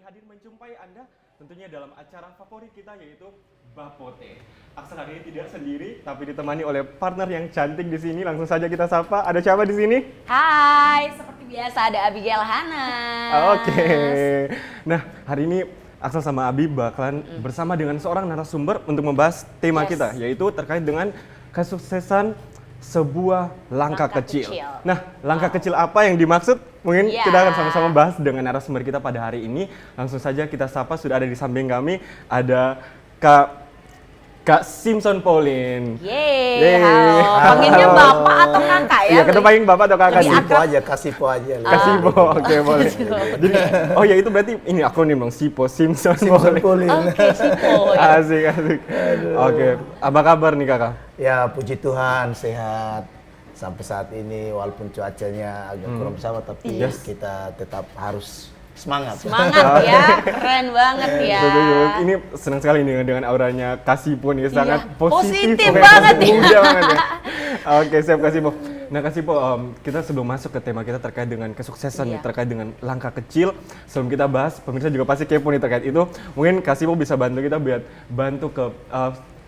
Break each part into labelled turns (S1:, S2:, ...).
S1: kembali hadir menjumpai Anda tentunya dalam acara favorit kita yaitu Bapote. Aksen hari ini tidak sendiri tapi ditemani oleh partner yang cantik di sini. Langsung saja kita sapa. Ada siapa di sini?
S2: Hai, seperti biasa ada Abigail Hana.
S1: Oke. Nah, hari ini Aksel sama Abi bakalan bersama dengan seorang narasumber untuk membahas tema kita yaitu terkait dengan kesuksesan sebuah langkah kecil. Nah, langkah kecil apa yang dimaksud? Mungkin kita akan sama-sama bahas dengan narasumber kita pada hari ini. Langsung saja kita sapa, sudah ada di samping kami ada Kak Simpson Pauline.
S2: Yeay, halo. Panggilnya bapak atau kakak ya?
S1: Iya, kita panggil bapak atau kakak.
S3: Kasipo aja.
S1: Kasipo, oke boleh. Jadi, oh ya itu berarti ini akronim dong, Sipo, Simpson Pauline.
S2: Oke, Sipo.
S1: Asik. Oke, apa kabar nih kakak?
S3: Ya puji Tuhan sehat. Sampai saat ini walaupun cuacanya agak kurang bersama tapi kita tetap harus semangat
S2: Ya, keren banget ya.
S1: Ini senang sekali nih dengan auranya Kasipo nih, sangat
S2: positif banget ya.
S1: Muda banget ya. Oke, siap Kasipo. Nah Kasipo, kita sebelum masuk ke tema kita terkait dengan kesuksesan nih, terkait dengan langkah kecil, sebelum kita bahas, pemirsa juga pasti kepo nih terkait itu. Mungkin Kasipo bisa bantu kita biar bantu ke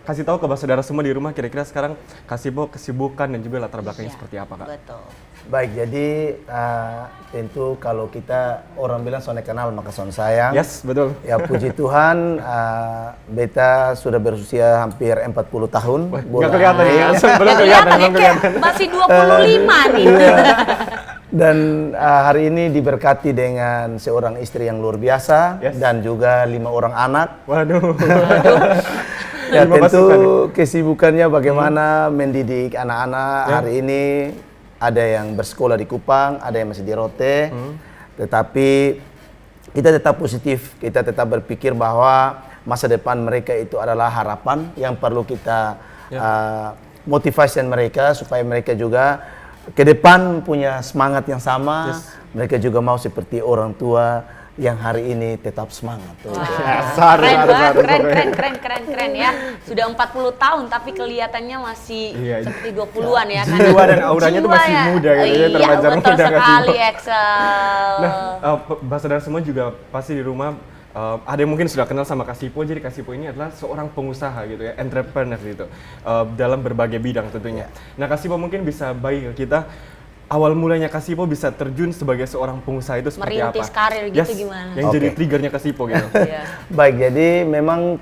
S1: kasih tahu ke saudara semua di rumah kira-kira sekarang Kasipo kesibukan dan juga latar belakangnya seperti apa Kak?
S2: Betul.
S3: Baik, jadi tentu kalau kita orang bilang soalnya kenal maka soalnya sayang.
S1: Yes, betul.
S3: Ya puji Tuhan, beta sudah berusia hampir 40 tahun.
S1: Nggak kelihatan ya, belum kelihatan.
S2: Masih 25 nih.
S3: Dan hari ini diberkati dengan seorang istri yang luar biasa dan juga 5 orang anak.
S1: Waduh.
S3: Ya tentu kesibukannya bagaimana mendidik anak-anak. Hari ini ada yang bersekolah di Kupang, ada yang masih di Rote. Tetapi kita tetap positif, kita tetap berpikir bahwa masa depan mereka itu adalah harapan yang perlu kita motivasi mereka supaya mereka juga ke depan punya semangat yang sama. Mereka juga mau seperti orang tua yang hari ini tetap semangat.
S2: Keren ya. Sudah 40 tahun tapi kelihatannya masih seperti 20-an ya kan.
S1: Jiwa dan auranya tuh masih muda gitu ya, terpancar muda.
S2: Betul sekali, Axel.
S1: Nah, saudara semua juga pasti di rumah ada yang mungkin sudah kenal sama Kasipo. Jadi Kasipo ini adalah seorang pengusaha gitu ya, entrepreneur gitu dalam berbagai bidang tentunya. Nah, Kasipo mungkin bisa bagi ke kita awal mulanya Kasipo bisa terjun sebagai seorang pengusaha itu seperti apa?
S2: Merintis karir gitu gimana?
S1: Yang jadi triggernya Kasipo gitu.
S3: Baik, jadi memang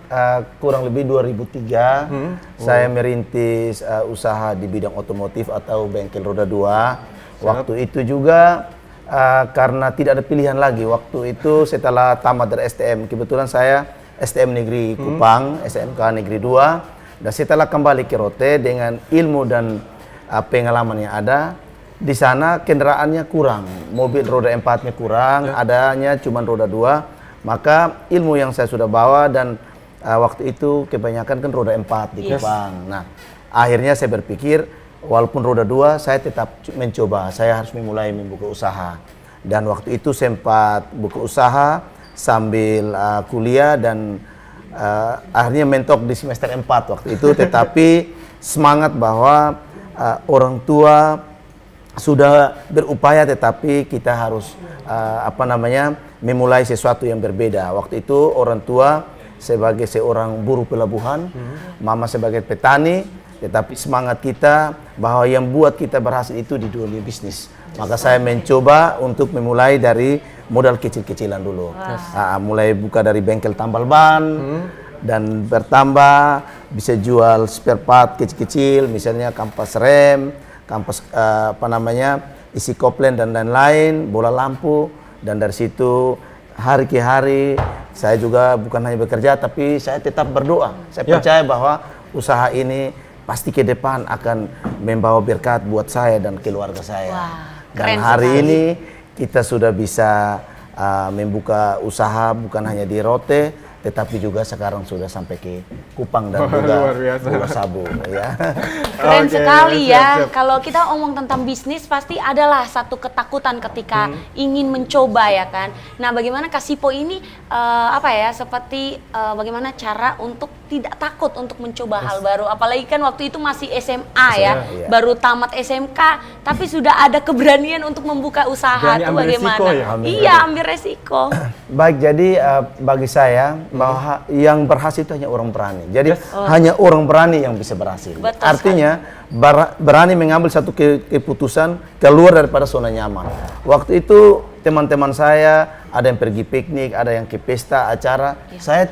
S3: kurang lebih 2003 saya merintis usaha di bidang otomotif atau bengkel roda 2. Waktu itu juga karena tidak ada pilihan lagi. Waktu itu setelah tamat dari STM, kebetulan saya STM Negeri Kupang, SMK Negeri 2. Dan setelah kembali ke Rote dengan ilmu dan pengalaman yang ada, di sana kendaraannya kurang, mobil roda 4-nya kurang, adanya cuma roda 2. Maka ilmu yang saya sudah bawa dan waktu itu kebanyakan kan roda 4 di Kupang. Nah, akhirnya saya berpikir walaupun roda 2 saya tetap mencoba, saya harus memulai membuka usaha. Dan waktu itu sempat buka usaha sambil kuliah dan akhirnya mentok di semester 4 waktu itu. Tetapi semangat bahwa orang tua sudah berupaya tetapi kita harus memulai sesuatu yang berbeda. Waktu itu orang tua sebagai seorang buruh pelabuhan, mama sebagai petani, tetapi semangat kita bahwa yang buat kita berhasil itu di dunia bisnis. Maka saya mencoba untuk memulai dari modal kecil-kecilan dulu. Mulai buka dari bengkel tambal ban dan bertambah bisa jual spare part kecil-kecil, misalnya kampas rem, kampas isi koplen dan lain-lain, bola lampu. Dan dari situ hari ke hari saya juga bukan hanya bekerja tapi saya tetap berdoa. Saya percaya bahwa usaha ini pasti ke depan akan membawa berkat buat saya dan keluarga saya. Dan hari ini kita sudah bisa membuka usaha bukan hanya di Rote tetapi juga sekarang sudah sampai ke Kupang dan juga Pulau Sabu ya.
S2: Keren sekali ya. Kalau kita omong tentang bisnis pasti adalah satu ketakutan ketika ingin mencoba ya kan. Nah, bagaimana Kasipo ini seperti bagaimana cara untuk tidak takut untuk mencoba hal baru. Apalagi kan waktu itu masih SMA ya,
S3: Iya.
S2: baru tamat SMK, tapi sudah ada keberanian untuk membuka usaha.
S1: Berani
S2: Itu
S1: ambil
S2: bagaimana?
S1: resiko ya?
S2: Iya, ambil resiko.
S3: Baik, jadi bagi saya bahwa yang berhasil itu hanya orang berani. Jadi hanya orang berani yang bisa berhasil.
S2: Betul
S3: Artinya berani mengambil satu keputusan keluar daripada zona nyaman. Waktu itu teman-teman saya ada yang pergi piknik, ada yang ke pesta acara. Saya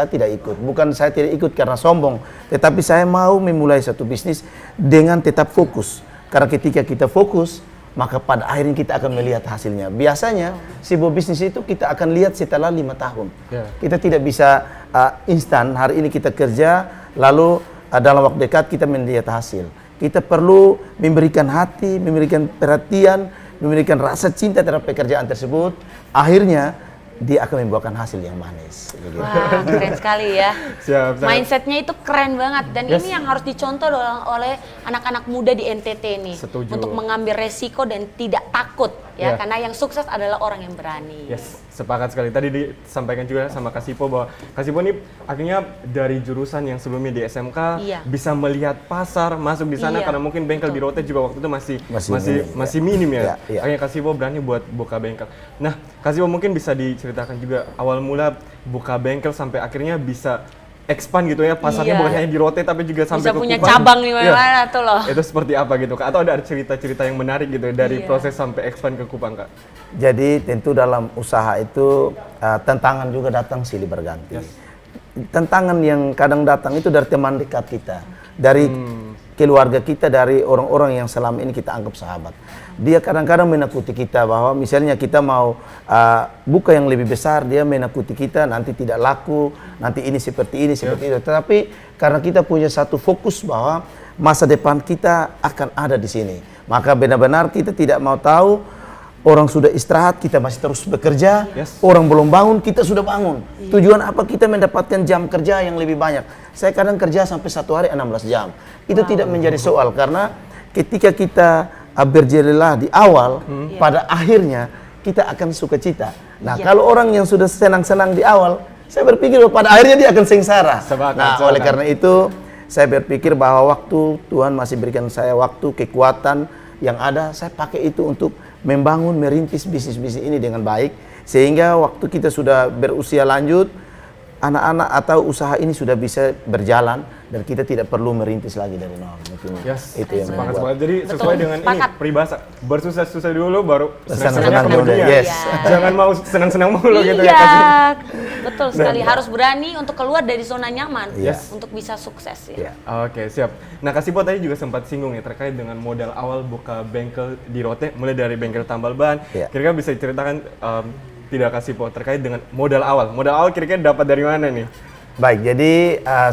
S3: tidak ikut. Bukan saya tidak ikut karena sombong, tetapi saya mau memulai satu bisnis dengan tetap fokus. Karena ketika kita fokus, maka pada akhirnya kita akan melihat hasilnya. Biasanya sebuah bisnis itu kita akan lihat setelah 5 tahun. Kita tidak bisa instan. Hari ini kita kerja, lalu dalam waktu dekat kita melihat hasil. Kita perlu memberikan hati, memberikan perhatian, memberikan rasa cinta terhadap pekerjaan tersebut. Akhirnya dia akan membuahkan hasil yang manis.
S2: Wah, keren sekali ya.
S1: Siap.
S2: Mindsetnya itu keren banget dan ini yang harus dicontoh oleh anak-anak muda di NTT nih.
S1: Setuju.
S2: Untuk mengambil resiko dan tidak takut ya,
S1: Ya.
S2: karena yang sukses adalah orang yang berani.
S1: Yes, sepakat sekali. Tadi disampaikan juga sama Kak Sipo bahwa Kak Sipo ini akhirnya dari jurusan yang sebelumnya di SMK
S2: Iya.
S1: bisa melihat pasar masuk di sana
S2: Iya,
S1: karena mungkin bengkel di Rote juga waktu itu masih minim ya.
S3: Iya.
S1: Akhirnya Kak Sipo berani buat buka bengkel. Nah, Kak Sipo mungkin bisa diceritakan juga awal mula buka bengkel sampai akhirnya bisa expand gitu ya pasarnya,
S2: Iya.
S1: bukan hanya di Rote tapi juga sampai
S2: Bisa
S1: ke
S2: punya
S1: Kupang.
S2: cabang di
S1: Iya.
S2: mana-mana tuh loh.
S1: Itu seperti apa gitu Kak? Atau ada cerita-cerita yang menarik gitu dari
S2: Iya.
S1: proses sampai expand ke Kupang Kak?
S3: Jadi tentu dalam usaha itu tantangan juga datang silih berganti. Tantangan yang kadang datang itu dari teman dekat kita, dari keluarga kita, dari orang-orang yang selama ini kita anggap sahabat. Dia kadang-kadang menakuti kita bahwa misalnya kita mau buka yang lebih besar, dia menakuti kita nanti tidak laku, nanti ini seperti ini, seperti itu. Tetapi karena kita punya satu fokus bahwa masa depan kita akan ada di sini, maka benar-benar kita tidak mau tahu orang sudah istirahat, kita masih terus bekerja. Orang belum bangun, kita sudah bangun. Tujuan apa? Kita mendapatkan jam kerja yang lebih banyak. Saya kadang kerja sampai 1 hari 16 jam. Itu tidak menjadi soal, karena ketika kita berjelilah di awal, pada akhirnya kita akan sukacita. Nah, kalau orang yang sudah senang-senang di awal, saya berpikir bahwa pada akhirnya dia akan sengsara. Nah, oleh karena itu, saya berpikir bahwa waktu Tuhan masih berikan saya waktu, kekuatan yang ada, saya pakai itu untuk membangun, merintis bisnis-bisnis ini dengan baik, sehingga waktu kita sudah berusia lanjut, anak-anak atau usaha ini sudah bisa berjalan dan kita tidak perlu merintis lagi dari nol. Mungkin itu yang
S1: sepakat,
S3: membuat.
S1: sepakat. Jadi sesuai dengan ini peribahasa, bersusah-susah dulu baru
S3: Senang-senang
S1: kemudian.
S3: kemudian. Yes.
S1: Jangan mau senang-senang mulu gitu ya.
S2: Iya, betul sekali. Harus berani untuk keluar dari zona nyaman untuk bisa sukses ya.
S1: Oke, siap. Nah, Kak Sipo tadi juga sempat singgung nih terkait dengan modal awal buka bengkel di Rote, mulai dari bengkel tambal ban. Kira-kira bisa diceritakan tidak Kak Sipo terkait dengan modal awal. Modal awal kira-kira dapat dari mana nih?
S3: Baik, jadi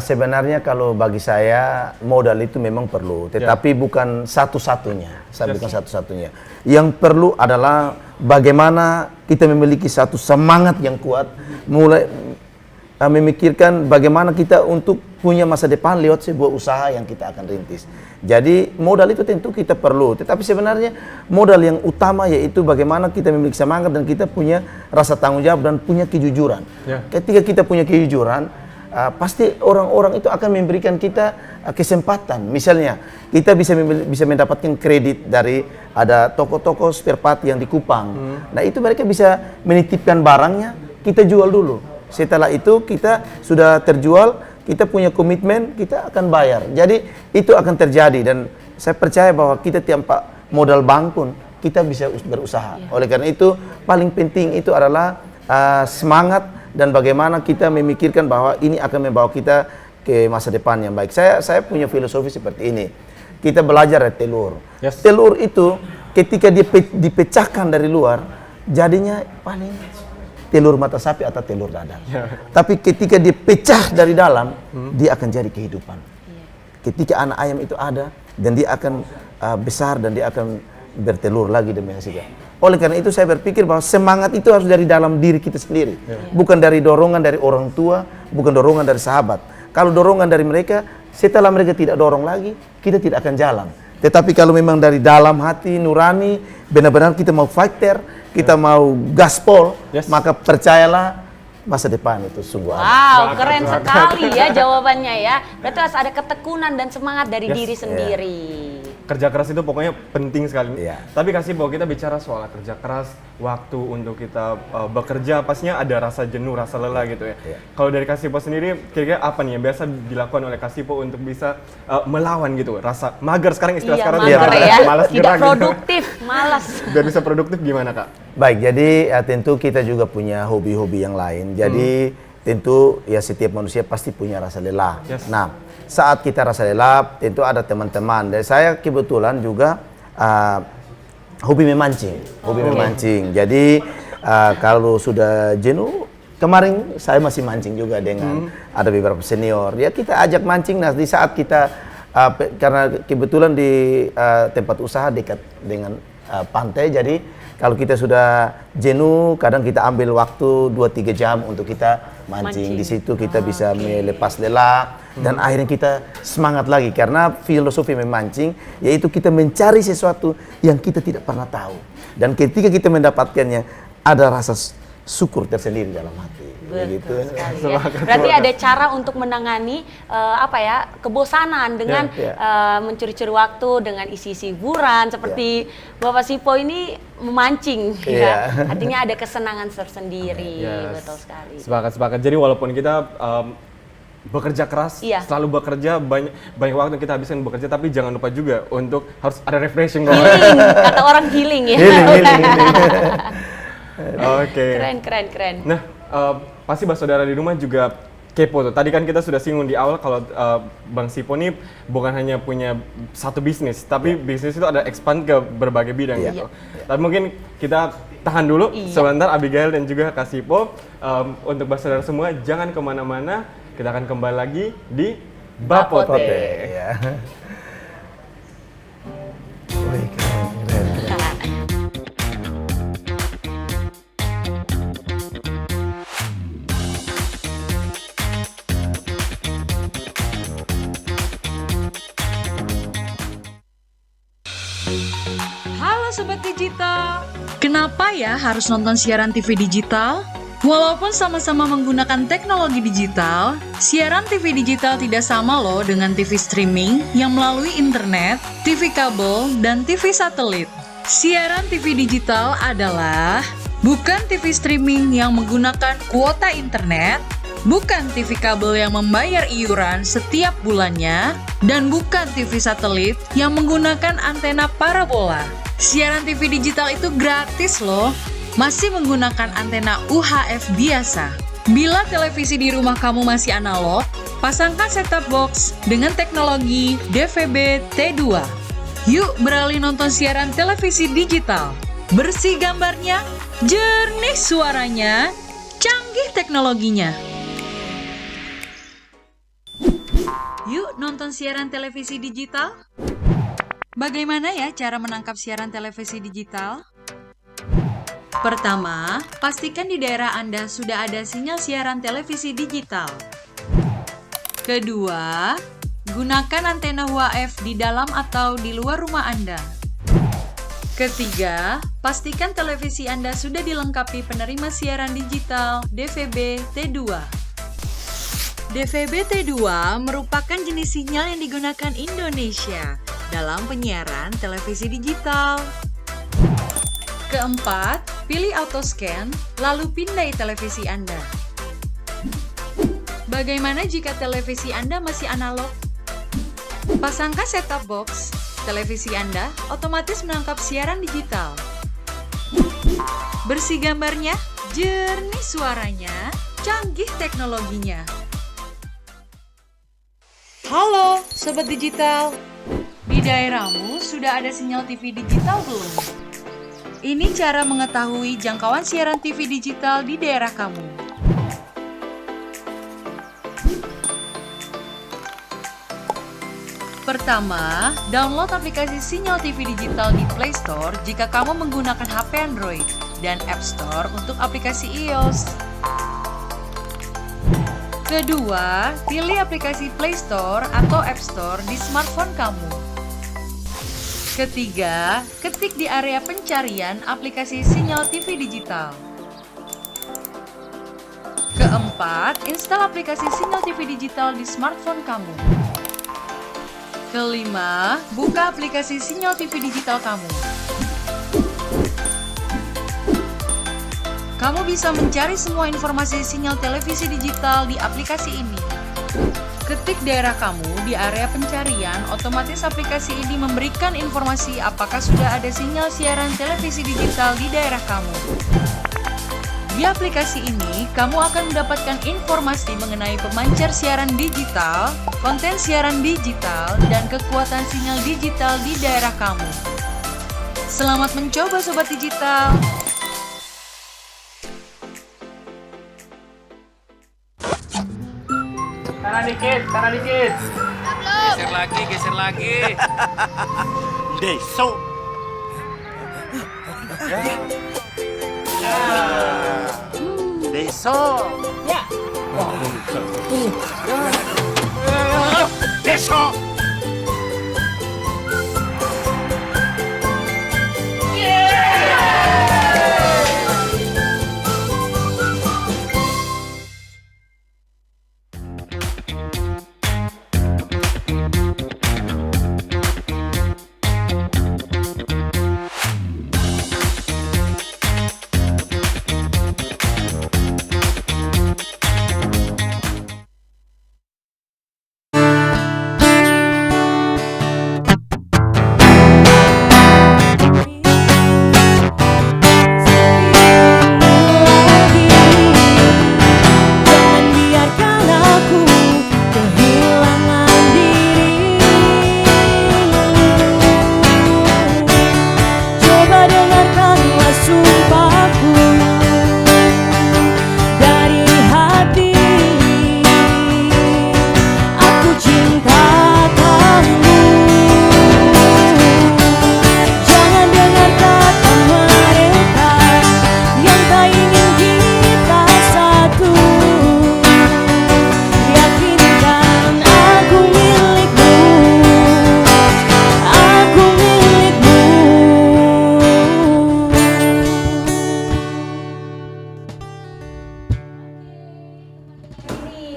S3: sebenarnya kalau bagi saya modal itu memang perlu, tetapi bukan satu-satunya. Bukan satu-satunya. Yang perlu adalah bagaimana kita memiliki satu semangat yang kuat, mulai memikirkan bagaimana kita untuk punya masa depan lewat sebuah usaha yang kita akan rintis. Jadi modal itu tentu kita perlu, tetapi sebenarnya modal yang utama yaitu bagaimana kita memiliki semangat dan kita punya rasa tanggung jawab dan punya kejujuran. Ketika kita punya kejujuran, pasti orang-orang itu akan memberikan kita kesempatan. Misalnya kita bisa mendapatkan kredit dari ada toko-toko spare part yang di Kupang. Nah, itu mereka bisa menitipkan barangnya, kita jual dulu. Setelah itu kita sudah terjual, kita punya komitmen, kita akan bayar. Jadi itu akan terjadi dan saya percaya bahwa kita tanpa modal bank pun kita bisa berusaha. Oleh karena itu paling penting itu adalah semangat dan bagaimana kita memikirkan bahwa ini akan membawa kita ke masa depan yang baik. Saya punya filosofi seperti ini. Kita belajar dari telur. Telur itu ketika dipecahkan dari luar, jadinya paling telur mata sapi atau telur dadar. Tapi ketika dia pecah dari dalam, dia akan jadi kehidupan. Ketika anak ayam itu ada, dan dia akan besar dan dia akan bertelur lagi demi hasilnya. Oleh karena itu saya berpikir bahwa semangat itu harus dari dalam diri kita sendiri. Bukan dari dorongan dari orang tua, bukan dorongan dari sahabat. Kalau dorongan dari mereka, setelah mereka tidak dorong lagi, kita tidak akan jalan. Tetapi kalau memang dari dalam hati, nurani, benar-benar kita mau fighter, kita mau gaspol, maka percayalah masa depan itu sungguh ada.
S2: Wow, keren sekali ya jawabannya ya. Berarti harus ada ketekunan dan semangat dari diri sendiri.
S1: Kerja keras itu pokoknya penting sekali.
S3: Iya.
S1: Tapi kasih bahwa kita bicara soal kerja keras, waktu untuk kita bekerja, pastinya ada rasa jenuh, rasa lelah gitu ya.
S3: Iya.
S1: Kalau dari Kasipo sendiri, kira-kira apa nih yang biasa dilakukan oleh Kasipo untuk bisa melawan gitu, rasa mager sekarang istilah
S2: Iya,
S1: sekarang
S2: mager
S1: tuh,
S2: ya.
S1: malas
S2: Tidak
S1: gerak gitu.
S2: produktif, malas.
S1: Biar bisa produktif gimana Kak?
S3: Baik, jadi tentu kita juga punya hobi-hobi yang lain. Jadi tentu ya setiap manusia pasti punya rasa lelah.
S1: Yes.
S3: Nah, saat kita rasa lelah, tentu ada teman-teman. Dan saya kebetulan juga hobi memancing. Hobi memancing. Jadi kalau sudah jenuh, kemarin saya masih mancing juga dengan ada beberapa senior. Ya kita ajak mancing. Nah di saat kita karena kebetulan di tempat usaha dekat dengan pantai, jadi kalau kita sudah jenuh, kadang kita ambil waktu 2-3 jam untuk kita mancing. Di situ kita bisa melepas lelah dan akhirnya kita semangat lagi karena filosofi memancing yaitu kita mencari sesuatu yang kita tidak pernah tahu. Dan ketika kita mendapatkannya ada rasa syukur tersendiri dalam hati.
S2: Betul sekali ya. Berarti ada cara untuk menangani kebosanan dengan mencuri-curi waktu dengan isi-isi hiburan seperti Bapak Sipo ini memancing ya. Artinya ada kesenangan tersendiri. Betul sekali.
S1: Sepakat. Jadi walaupun kita bekerja keras, selalu bekerja, banyak waktu kita habiskan bekerja, tapi jangan lupa juga untuk harus ada refreshing.
S2: Healing, kata orang healing ya.
S3: Healing.
S1: Oke.
S2: Keren.
S1: Nah, pasti saudara di rumah juga kepo tuh. Tadi kan kita sudah singgung di awal kalau Bang Sipo ini bukan hanya punya satu bisnis, tapi bisnis itu ada expand ke berbagai bidang gitu. Tapi mungkin kita tahan dulu sebentar, Abigail dan juga Kak Sipo. Untuk saudara semua, jangan kemana-mana. Kita akan kembali lagi di Bapote.
S3: Ya. Wih, keren.
S4: Halo Sobat Digital, kenapa ya harus nonton siaran TV digital? Walaupun sama-sama menggunakan teknologi digital, siaran TV digital tidak sama loh dengan TV streaming yang melalui internet, TV kabel, dan TV satelit. Siaran TV digital adalah bukan TV streaming yang menggunakan kuota internet, bukan TV kabel yang membayar iuran setiap bulannya, dan bukan TV satelit yang menggunakan antena parabola. Siaran TV digital itu gratis loh, masih menggunakan antena UHF biasa. Bila televisi di rumah kamu masih analog, pasangkan set-top box dengan teknologi DVB T2. Yuk beralih nonton siaran televisi digital. Bersih gambarnya, jernih suaranya, canggih teknologinya. Yuk nonton siaran televisi digital. Bagaimana ya cara menangkap siaran televisi digital? Pertama, pastikan di daerah Anda sudah ada sinyal siaran televisi digital. Kedua, gunakan antena UHF di dalam atau di luar rumah Anda. Ketiga, pastikan televisi Anda sudah dilengkapi penerima siaran digital DVB T2. DVB T2 merupakan jenis sinyal yang digunakan Indonesia dalam penyiaran televisi digital. Keempat, pilih auto scan, lalu pindai televisi Anda. Bagaimana jika televisi Anda masih analog? Pasangkan set-top box, televisi Anda otomatis menangkap siaran digital. Bersih gambarnya, jernih suaranya, canggih teknologinya. Halo, Sobat Digital. Di daerahmu sudah ada sinyal TV digital belum? Ini cara mengetahui jangkauan siaran TV digital di daerah kamu. Pertama, download aplikasi sinyal TV digital di Play Store jika kamu menggunakan HP Android dan App Store untuk aplikasi iOS. Kedua, pilih aplikasi Play Store atau App Store di smartphone kamu. Ketiga, ketik di area pencarian aplikasi sinyal TV digital. Keempat, install aplikasi Sinyal TV Digital di smartphone kamu. Kelima, buka aplikasi Sinyal TV Digital kamu. Kamu bisa mencari semua informasi sinyal televisi digital di aplikasi ini. Ketik daerah kamu di area pencarian, otomatis aplikasi ini memberikan informasi apakah sudah ada sinyal siaran televisi digital di daerah kamu. Di aplikasi ini, kamu akan mendapatkan informasi mengenai pemancar siaran digital, konten siaran digital, dan kekuatan sinyal digital di daerah kamu. Selamat mencoba Sobat Digital!
S5: Kanan dikit, kanan dikit. Geser lagi.
S6: Deso. Deso.
S5: Ya.
S6: Deso.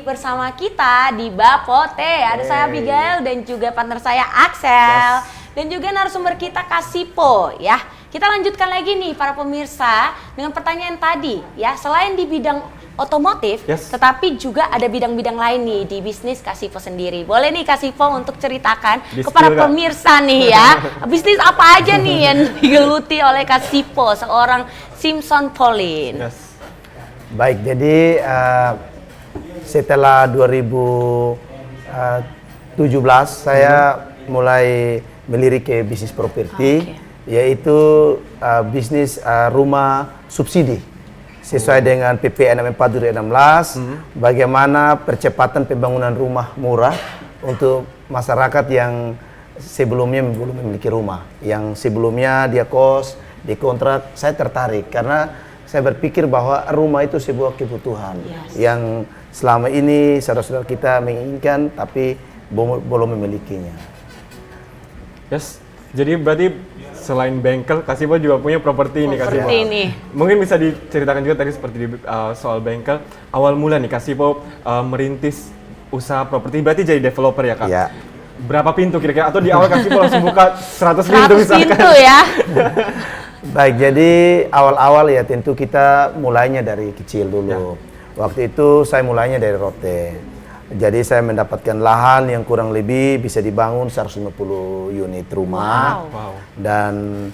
S2: Bersama kita di Bapote, ada saya Abigail dan juga partner saya Axel dan juga narasumber kita Kasipo ya. Kita lanjutkan lagi nih para pemirsa dengan pertanyaan tadi ya. Selain di bidang otomotif, tetapi juga ada bidang-bidang lain nih di bisnis Kasipo sendiri. Boleh nih Kasipo untuk ceritakan kepada pemirsa nih ya, bisnis apa aja nih yang digeluti oleh Kasipo, seorang Simpson Pauline.
S3: Baik, jadi setelah 2017 saya mulai melirik ke bisnis properti, yaitu bisnis rumah subsidi sesuai dengan PP 64 2016. Bagaimana percepatan pembangunan rumah murah untuk masyarakat yang sebelumnya belum memiliki rumah, yang sebelumnya dia kos, dikontrak. Saya tertarik karena saya berpikir bahwa rumah itu sebuah kebutuhan yang selama ini saudara-saudara kita menginginkan tapi belum memilikinya.
S1: Jadi berarti selain bengkel, Kasipo juga punya properti ini Kasipo. Mungkin bisa diceritakan juga tadi seperti di soal bengkel. Awal mula nih Kasipo merintis usaha properti, berarti jadi developer ya Kak?
S3: Ya.
S1: Berapa pintu kira-kira? Atau di awal Kasipo langsung buka 100 pintu misalkan?
S2: 100 pintu ya?
S3: Baik, jadi awal-awal ya tentu kita mulainya dari kecil dulu. Waktu itu saya mulainya dari rote. Jadi saya mendapatkan lahan yang kurang lebih bisa dibangun 150 unit rumah. Dan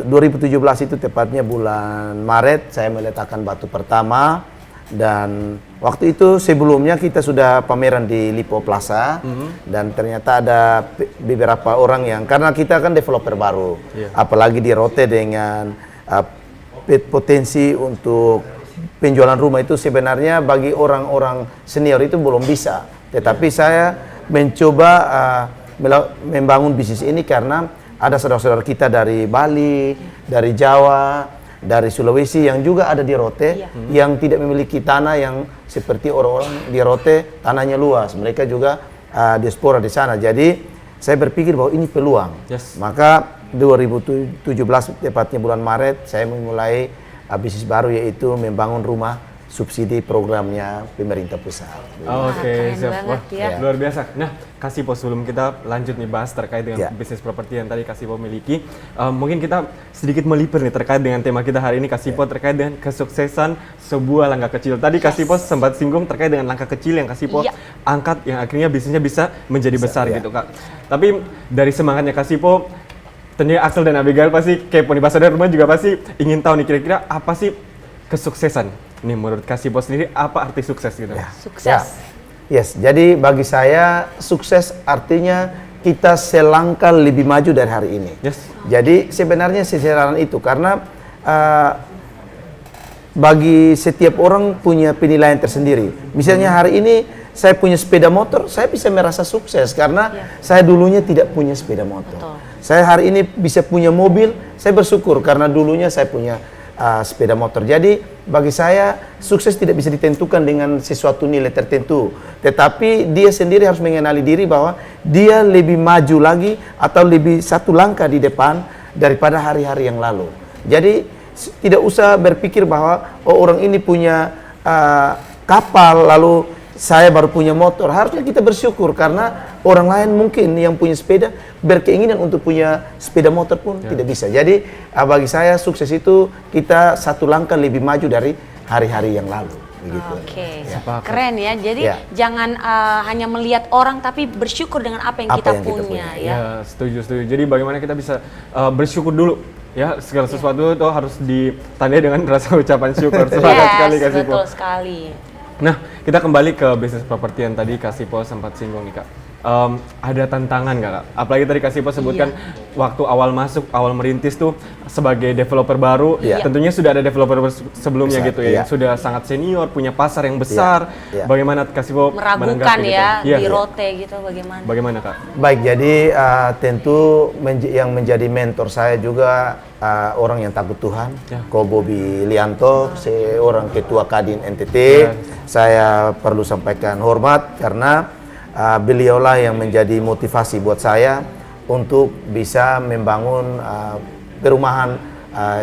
S3: 2017 itu tepatnya bulan Maret saya meletakkan batu pertama. Dan waktu itu sebelumnya kita sudah pameran di Lipo Plaza. Dan ternyata ada beberapa orang yang, karena kita kan developer baru, apalagi di rote dengan potensi untuk penjualan rumah itu sebenarnya bagi orang-orang senior itu belum bisa. Tetapi saya mencoba membangun bisnis ini karena ada saudara-saudara kita dari Bali, dari Jawa, dari Sulawesi yang juga ada di rote, yang tidak memiliki tanah yang seperti orang-orang di rote, tanahnya luas. Mereka juga diaspora di sana. Jadi saya berpikir bahwa ini peluang. Maka 2017 tepatnya bulan Maret saya memulai bisnis baru, yaitu membangun rumah subsidi programnya pemerintah pusat.
S1: Oke,
S2: keren
S1: siap.
S2: banget
S1: Wah,
S2: ya.
S1: luar biasa. Nah, Kasipo, sebelum kita lanjut nih bahas terkait dengan
S3: Ya.
S1: bisnis properti yang tadi Kasipo miliki, mungkin kita sedikit melipir nih terkait dengan tema kita hari ini, Kasipo, terkait dengan kesuksesan sebuah langkah kecil. Tadi Kasipo sempat singgung terkait dengan langkah kecil yang Kasipo
S2: Iya.
S1: angkat, yang akhirnya bisnisnya bisa menjadi besar
S3: ya.
S1: gitu, Kak. Tapi dari semangatnya Kasipo, tentunya Axel dan Abigail pasti kepo nih, bahasa dari rumah juga pasti ingin tahu nih kira-kira apa sih kesuksesan. Nih menurut Kasipo sendiri apa arti sukses gitu?
S2: Sukses.
S3: Yes, jadi bagi saya sukses artinya kita selangkah lebih maju dari hari ini.
S1: Yes.
S3: Jadi sebenarnya sesederhana itu karena bagi setiap orang punya penilaian tersendiri. Misalnya hari ini saya punya sepeda motor, saya bisa merasa sukses karena saya dulunya tidak punya sepeda motor.
S2: Betul.
S3: Saya hari ini bisa punya mobil, saya bersyukur karena dulunya saya punya sepeda motor. Jadi bagi saya sukses tidak bisa ditentukan dengan sesuatu nilai tertentu, tetapi dia sendiri harus mengenali diri bahwa dia lebih maju lagi atau lebih satu langkah di depan daripada hari-hari yang lalu. Jadi tidak usah berpikir bahwa orang ini punya kapal lalu saya baru punya motor. Harusnya kita bersyukur karena orang lain mungkin yang punya sepeda berkeinginan untuk punya sepeda motor pun tidak bisa. Jadi bagi saya sukses itu kita satu langkah lebih maju dari hari-hari yang lalu. Begitu.
S2: Oke,
S1: Sepakat.
S2: keren ya. Jadi
S3: Ya.
S2: jangan hanya melihat orang, tapi bersyukur dengan apa yang
S3: Apa
S2: kita
S3: yang kita
S2: punya
S3: punya,
S2: ya.
S1: Ya, setuju. Jadi bagaimana kita bisa bersyukur dulu ya, segala sesuatu itu harus ditandai dengan rasa ucapan syukur. Semangat sekali Kasipo.
S2: betul sekali.
S1: Nah, kita kembali ke bisnis properti yang tadi Kasipo sempat singgung nih, Kak. Ada tantangan nggak, Kak? Apalagi tadi Kasipo sebutkan waktu awal masuk, awal merintis tuh sebagai developer baru,
S3: Iya.
S1: tentunya sudah ada developer sebelumnya
S3: Besar,
S1: gitu ya,
S3: iya.
S1: yang sudah sangat senior, punya pasar yang besar.
S3: Iya.
S1: Bagaimana Kasipo
S2: Meragukan
S1: menanggapi gitu?
S2: ya
S1: Iya.
S2: di rote gitu bagaimana?
S1: Bagaimana, Kak?
S3: Baik, jadi tentu yang menjadi mentor saya juga orang yang takut Tuhan,
S1: Ya.
S3: Ko Bobi Lianto, seorang ketua Kadin NTT.
S1: Ya.
S3: Saya perlu sampaikan hormat karena beliaulah yang menjadi motivasi buat saya untuk bisa membangun perumahan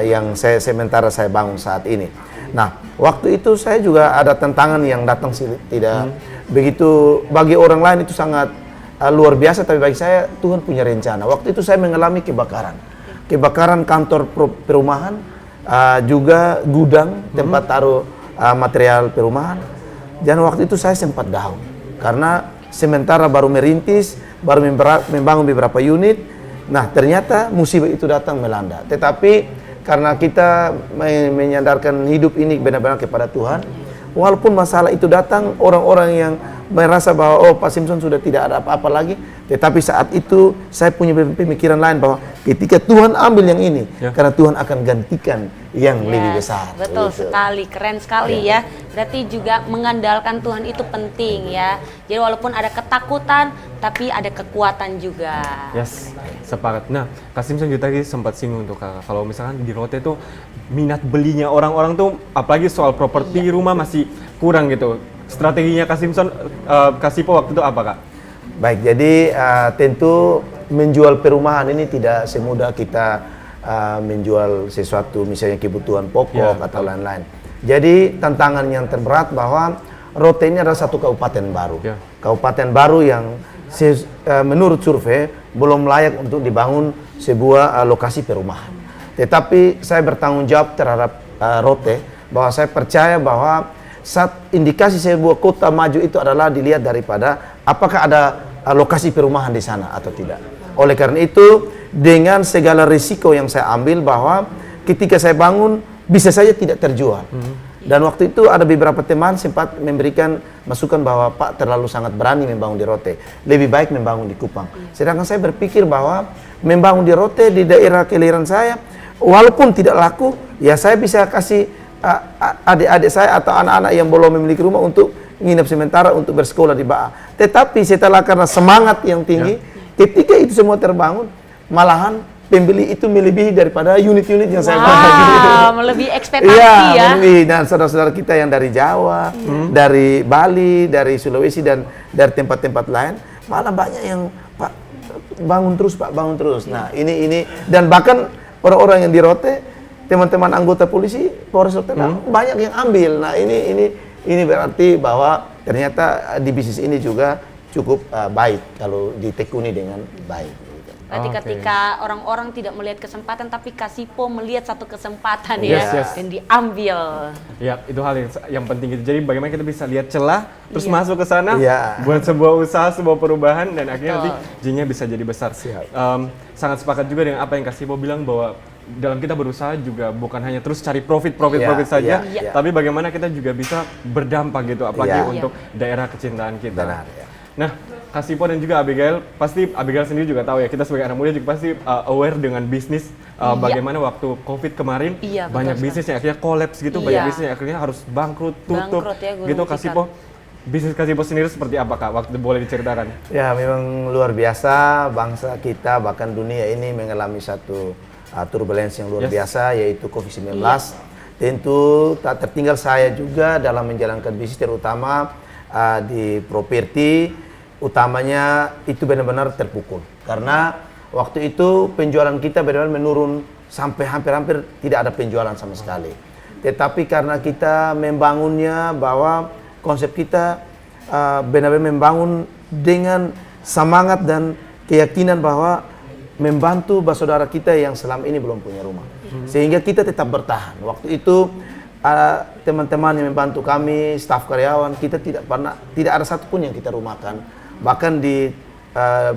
S3: yang sementara saya bangun saat ini. Nah, waktu itu saya juga ada tantangan yang datang tidak begitu, bagi orang lain itu sangat luar biasa, tapi bagi saya Tuhan punya rencana. Waktu itu saya mengalami kebakaran kantor perumahan, juga gudang tempat taruh material perumahan. Dan waktu itu saya sempat down karena sementara baru merintis, baru membangun beberapa unit. Nah, ternyata musibah itu datang melanda. Tetapi karena kita menyandarkan hidup ini benar-benar kepada Tuhan, walaupun masalah itu datang, orang-orang yang merasa bahwa Pak Simpson sudah tidak ada apa-apa lagi, tetapi saat itu saya punya pemikiran lain bahwa ketika Tuhan ambil yang ini, karena Tuhan akan gantikan yang lebih besar.
S2: Betul
S3: Begitu.
S2: sekali, keren sekali ya. Berarti juga mengandalkan Tuhan itu penting ya. Jadi walaupun ada ketakutan, tapi ada kekuatan juga.
S1: Yes, sepakat. Nah, Kak Simpson juga tadi sempat singgung tuh, Kak, kalau misalkan di Rote tuh minat belinya orang-orang tuh, apalagi soal properti rumah masih kurang gitu. Strateginya Kak Simpson, Kasipo waktu itu apa, Kak?
S3: Baik, jadi tentu menjual perumahan ini tidak semudah kita menjual sesuatu misalnya kebutuhan pokok atau lain-lain. Jadi tantangan yang terberat bahwa Rote ini adalah satu kabupaten baru. Kabupaten baru yang menurut survei belum layak untuk dibangun sebuah lokasi perumahan. Tetapi saya bertanggung jawab terhadap Rote bahwa saya percaya bahwa indikasi sebuah kota maju itu adalah dilihat daripada apakah ada lokasi perumahan di sana atau tidak. Oleh karena itu, dengan segala risiko yang saya ambil bahwa ketika saya bangun bisa saja tidak terjual. Dan waktu itu ada beberapa teman sempat memberikan masukan bahwa Pak terlalu sangat berani membangun di Rote. Lebih baik membangun di Kupang. Sedangkan saya berpikir bahwa membangun di Rote di daerah kelahiran saya, walaupun tidak laku, ya saya bisa kasih adik-adik saya atau anak-anak yang belum memiliki rumah untuk nginap sementara untuk bersekolah di Baa. Tetapi setelah karena semangat yang tinggi, ketika itu semua terbangun, malahan pembeli itu melebihi daripada unit-unit yang saya bangun.
S2: Melebihi ekspektasi ya.
S3: Melebihi. Dan saudara-saudara kita yang dari Jawa, dari Bali, dari Sulawesi dan dari tempat-tempat lain, malah banyak yang Pak bangun terus Pak, bangun terus. Nah, ini dan bahkan orang-orang yang di Rote teman-teman anggota polisi Polres Rotterdam banyak yang ambil. Nah ini berarti bahwa ternyata di bisnis ini juga cukup baik kalau ditekuni dengan baik.
S2: Berarti ketika orang-orang tidak melihat kesempatan, tapi Kasipo melihat satu kesempatan dan diambil.
S1: Ya, itu hal yang penting gitu. Jadi bagaimana kita bisa lihat celah, terus masuk ke sana, buat sebuah usaha, sebuah perubahan, dan akhirnya nanti jadinya bisa jadi besar. Sangat sepakat juga dengan apa yang Kasipo bilang bahwa dalam kita berusaha juga bukan hanya terus cari profit saja, tapi bagaimana kita juga bisa berdampak gitu, apalagi untuk daerah kecintaan kita.
S3: Benar,
S1: Nah, Kasipo dan juga Abigail, pasti Abigail sendiri juga tahu ya, kita sebagai anak muda juga pasti aware dengan bisnis, bagaimana waktu COVID kemarin banyak bisnis yang akhirnya kolaps gitu, banyak bisnis yang akhirnya harus bangkrut, tutup, gitu. Kasipo, bisnis Kasipo sendiri seperti apa Kak? Waktu boleh diceritakan?
S3: Ya, memang luar biasa, bangsa kita bahkan dunia ini mengalami satu turbulensi yang luar biasa, yaitu COVID-19. Tentu tak tertinggal saya juga dalam menjalankan bisnis, terutama di properti. Utamanya itu benar-benar terpukul karena waktu itu penjualan kita benar-benar menurun sampai hampir-hampir tidak ada penjualan sama sekali. Tetapi karena kita membangunnya bahwa konsep kita benar-benar membangun dengan semangat dan keyakinan bahwa membantu saudara kita yang selama ini belum punya rumah, sehingga kita tetap bertahan. Waktu itu teman-teman yang membantu kami, staf karyawan, kita tidak ada satupun yang kita rumahkan. Bahkan di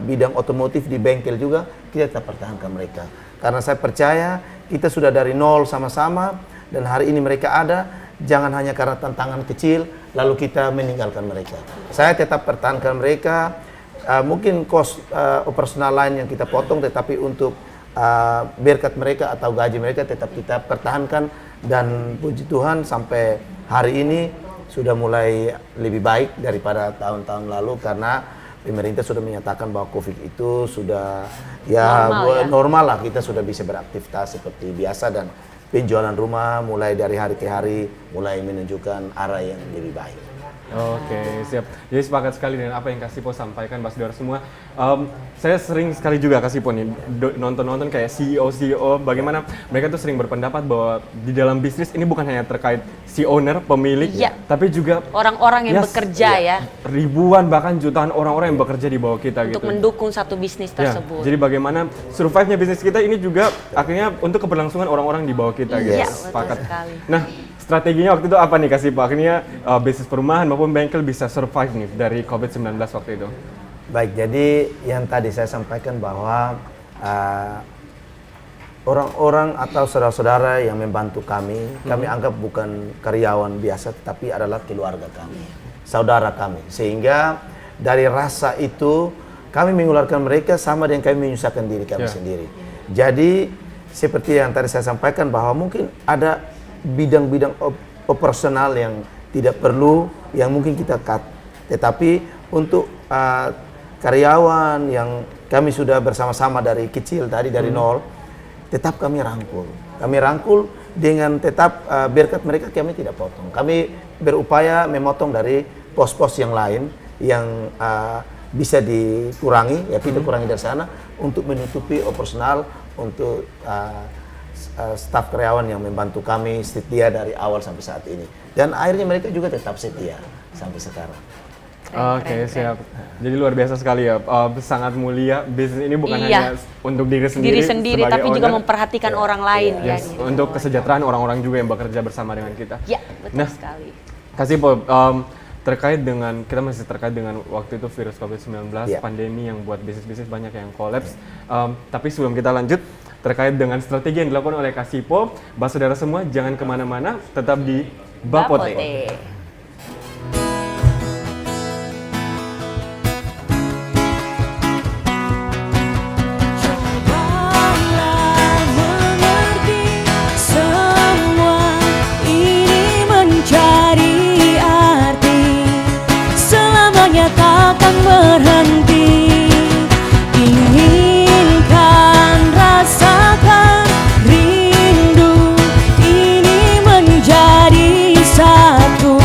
S3: bidang otomotif di bengkel juga kita tetap pertahankan mereka. Karena saya percaya kita sudah dari nol sama-sama dan hari ini mereka ada, jangan hanya karena tantangan kecil lalu kita meninggalkan mereka. Saya tetap pertahankan mereka, mungkin cost operasional lain yang kita potong, tetapi untuk berkat mereka atau gaji mereka tetap kita pertahankan, dan puji Tuhan sampai hari ini sudah mulai lebih baik daripada tahun-tahun lalu karena pemerintah sudah menyatakan bahwa COVID itu sudah normal lah, kita sudah bisa beraktivitas seperti biasa dan penjualan rumah mulai dari hari ke hari mulai menunjukkan arah yang lebih baik.
S1: Oke, siap. Jadi sepakat sekali dengan apa yang Kasipo sampaikan, Mbak Saudara semua. Saya sering sekali juga Kasipo nih nonton kayak CEO, bagaimana mereka tuh sering berpendapat bahwa di dalam bisnis ini bukan hanya terkait si owner, pemilik, tapi juga
S2: orang-orang yang bekerja
S1: ribuan bahkan jutaan orang-orang yang bekerja di bawah kita
S2: untuk
S1: gitu.
S2: mendukung satu bisnis tersebut.
S1: Jadi bagaimana survive-nya bisnis kita ini juga akhirnya untuk keberlangsungan orang-orang di bawah kita gitu. Sepakat. Nah, strateginya waktu itu apa nih Kasipo? Akhirnya bisnis perumahan maupun bengkel bisa survive nih dari COVID-19 waktu itu?
S3: Baik, jadi yang tadi saya sampaikan bahwa orang-orang atau saudara-saudara yang membantu kami anggap bukan karyawan biasa, tapi adalah keluarga kami, saudara kami. Sehingga dari rasa itu kami mengeluarkan mereka sama dengan kami menyusahkan diri kami sendiri. Jadi seperti yang tadi saya sampaikan bahwa mungkin ada bidang-bidang operasional yang tidak perlu, yang mungkin kita cut. Tetapi untuk karyawan yang kami sudah bersama-sama dari kecil tadi, dari nol, tetap kami rangkul. Kami rangkul dengan tetap berkat mereka kami tidak potong. Kami berupaya memotong dari pos-pos yang lain yang bisa dikurangi, ya kita kurangi dari sana untuk menutupi operasional untuk staf karyawan yang membantu kami setia dari awal sampai saat ini, dan akhirnya mereka juga tetap setia sampai sekarang.
S1: Oke, siap. Jadi luar biasa sekali ya, sangat mulia. Bisnis ini bukan hanya untuk diri sendiri
S2: tapi
S1: owner,
S2: juga memperhatikan orang lain
S1: untuk kesejahteraan orang-orang juga yang bekerja bersama dengan kita.
S2: Ya, betul sekali.
S1: Kasipo, kita masih terkait dengan waktu itu virus COVID-19, pandemi yang buat bisnis-bisnis banyak yang kolaps. Tapi sebelum kita lanjut, terkait dengan strategi yang dilakukan oleh Kasipo, Saudara semua jangan kemana-mana, tetap di Bapote.
S6: Takkan berhenti, inginkan, rasakan rindu ini menjadi satu.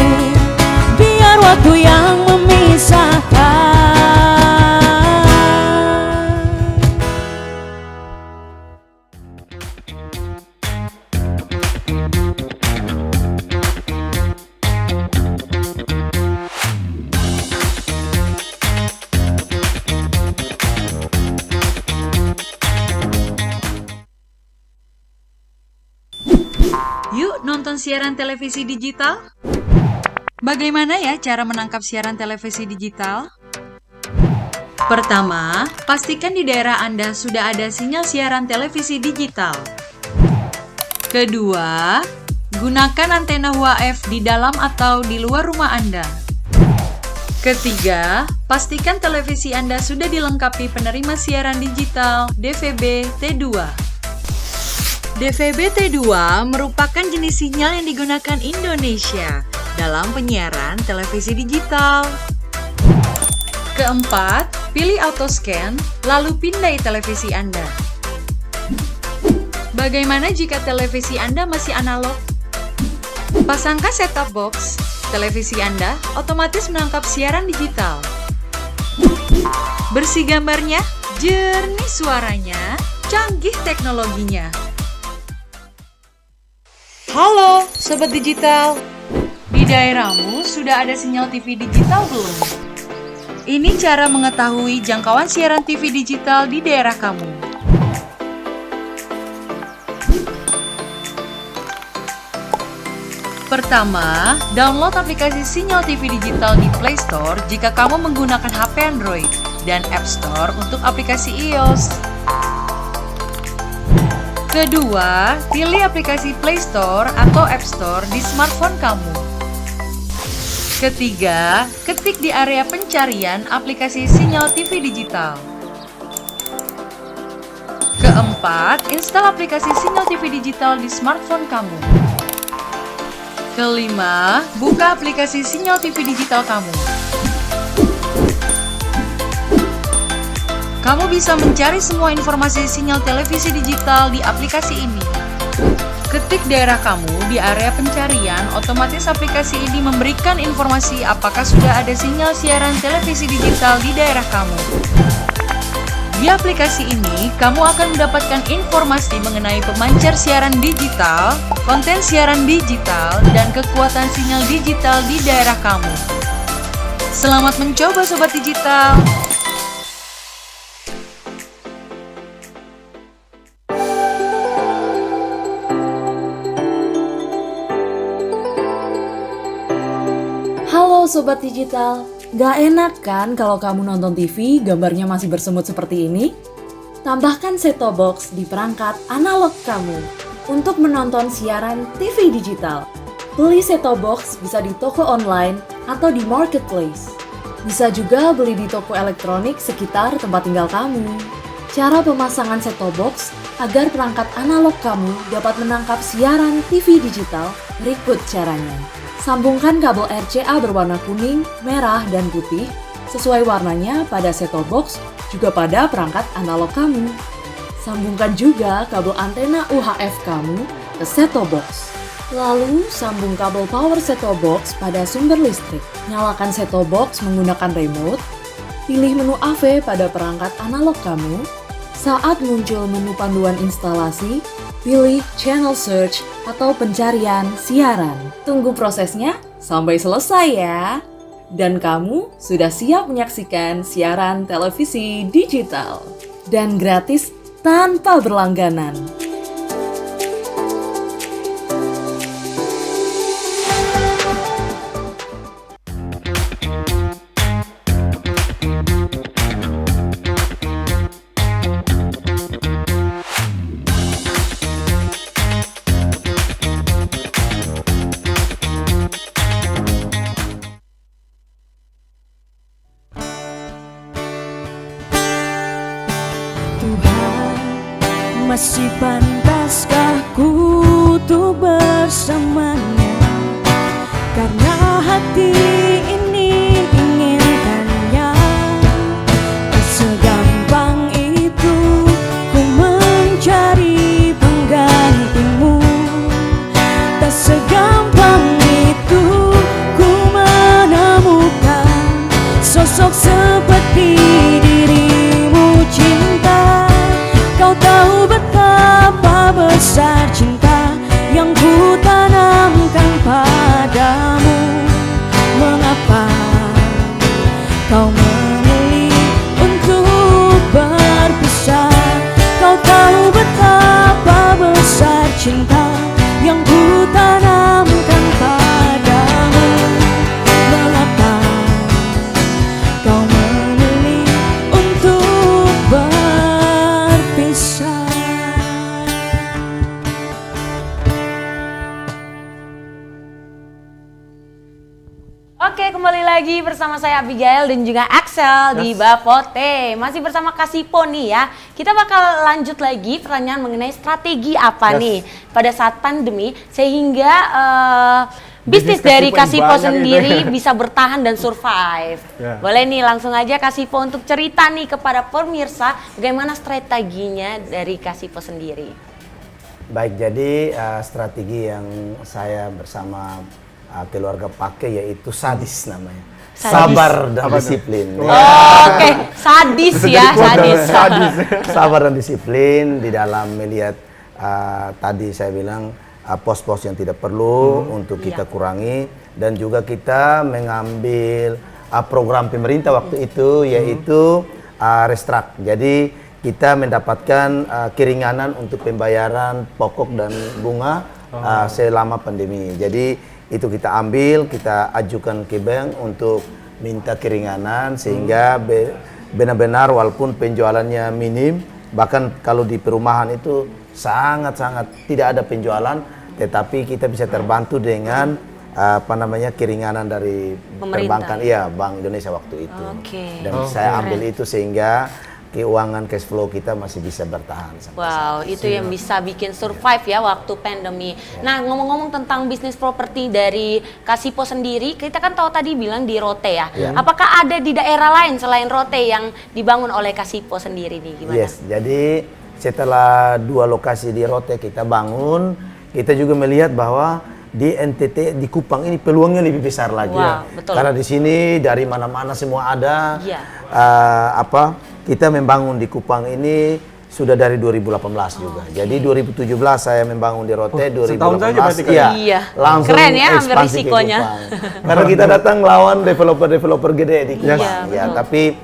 S4: nonton siaran televisi digital? Bagaimana ya cara menangkap siaran televisi digital? Pertama, pastikan di daerah Anda sudah ada sinyal siaran televisi digital. Kedua, gunakan antena UHF di dalam atau di luar rumah Anda. Ketiga, pastikan televisi Anda sudah dilengkapi penerima siaran digital DVB T2. DVB T2 merupakan jenis sinyal yang digunakan Indonesia dalam penyiaran televisi digital. Keempat, pilih auto scan, lalu pindai televisi Anda. Bagaimana jika televisi Anda masih analog? Pasangkan set-top box, televisi Anda otomatis menangkap siaran digital. Bersih gambarnya, jernih suaranya, canggih teknologinya. Halo, Sobat Digital. Di daerahmu sudah ada sinyal TV digital belum? Ini cara mengetahui jangkauan siaran TV digital di daerah kamu. Pertama, download aplikasi sinyal TV digital di Play Store jika kamu menggunakan HP Android dan App Store untuk aplikasi iOS. Kedua, pilih aplikasi Play Store atau App Store di smartphone kamu. Ketiga, ketik di area pencarian aplikasi sinyal TV digital. Keempat, install aplikasi sinyal TV digital di smartphone kamu. Kelima, buka aplikasi sinyal TV digital kamu. Kamu bisa mencari semua informasi sinyal televisi digital di aplikasi ini. Ketik daerah kamu di area pencarian, otomatis aplikasi ini memberikan informasi apakah sudah ada sinyal siaran televisi digital di daerah kamu. Di aplikasi ini, kamu akan mendapatkan informasi mengenai pemancar siaran digital, konten siaran digital, dan kekuatan sinyal digital di daerah kamu. Selamat mencoba Sobat Digital!
S6: Halo Sobat Digital, gak enak kan kalau kamu nonton TV gambarnya masih bersemut seperti ini? Tambahkan set-top box di perangkat analog kamu untuk menonton siaran TV digital. Beli set-top box bisa di toko online atau di marketplace. Bisa juga beli di toko elektronik sekitar tempat tinggal kamu. Cara pemasangan set-top box agar perangkat analog kamu dapat menangkap siaran TV digital berikut caranya. Sambungkan kabel RCA berwarna kuning, merah, dan putih sesuai warnanya pada set-top box juga pada perangkat analog kamu. Sambungkan juga kabel antena UHF kamu ke set-top box. Lalu sambung kabel power set-top box pada sumber listrik. Nyalakan set-top box menggunakan remote. Pilih menu AV pada perangkat analog kamu. Saat muncul menu panduan instalasi, pilih channel search atau pencarian siaran. Tunggu prosesnya sampai selesai ya. Dan kamu sudah siap menyaksikan siaran televisi digital. Dan gratis tanpa berlangganan.
S7: Masih pantaskah ku tuh bersamanya? Karena hati ini inginkannya. Tak segampang itu ku mencari penggantimu. Tak segampang itu ku menemukan sosok seperti dirimu cinta. Kau tahu betapa besar cinta yang ku tanamkan padamu. Mengapa kau memilih untuk berpisah? Kau tahu betapa besar cinta yang ku tanamkan
S2: lagi bersama saya Abigail dan juga Axel di Bapote. Masih bersama Kasipo nih ya. Kita bakal lanjut lagi pertanyaan mengenai strategi apa nih pada saat pandemi sehingga bisnis dari Kasipo sendiri bisa bertahan dan survive. Boleh nih langsung aja Kasipo untuk cerita nih kepada pemirsa bagaimana strateginya dari Kasipo sendiri.
S3: Baik, jadi strategi yang saya bersama keluarga pakai yaitu sadis namanya. Sabar dan disiplin.
S2: Oke, sadis ya, sadis.
S3: Sabar dan disiplin di dalam melihat tadi saya bilang pos-pos yang tidak perlu untuk kita kurangi, dan juga kita mengambil program pemerintah waktu itu yaitu restruct. Jadi kita mendapatkan keringanan untuk pembayaran pokok dan bunga selama pandemi. Jadi itu kita ambil, kita ajukan ke bank untuk minta keringanan sehingga benar-benar walaupun penjualannya minim, bahkan kalau di perumahan itu sangat-sangat tidak ada penjualan, tetapi kita bisa terbantu dengan keringanan dari perbankan, Bank Indonesia waktu itu. Dan saya ambil itu sehingga keuangan cash flow kita masih bisa bertahan.
S2: Itu yang bisa bikin survive ya waktu pandemi. Nah, ngomong-ngomong tentang bisnis properti dari Kasipo sendiri, kita kan tahu tadi bilang di Rote ya. Apakah ada di daerah lain selain Rote yang dibangun oleh Kasipo sendiri nih? Gimana?
S3: Yes, jadi setelah 2 lokasi di Rote kita bangun, kita juga melihat bahwa di NTT, di Kupang ini peluangnya lebih besar lagi
S2: betul.
S3: Karena di sini dari mana-mana semua ada. Kita membangun di Kupang ini sudah dari 2018 juga. Jadi 2017 saya membangun di Rote, 2018 langsung
S2: keren ya, ambil
S3: ekspansi
S2: risikonya.
S3: ke Kupang. Karena kita datang lawan developer gede di Kupang. Tapi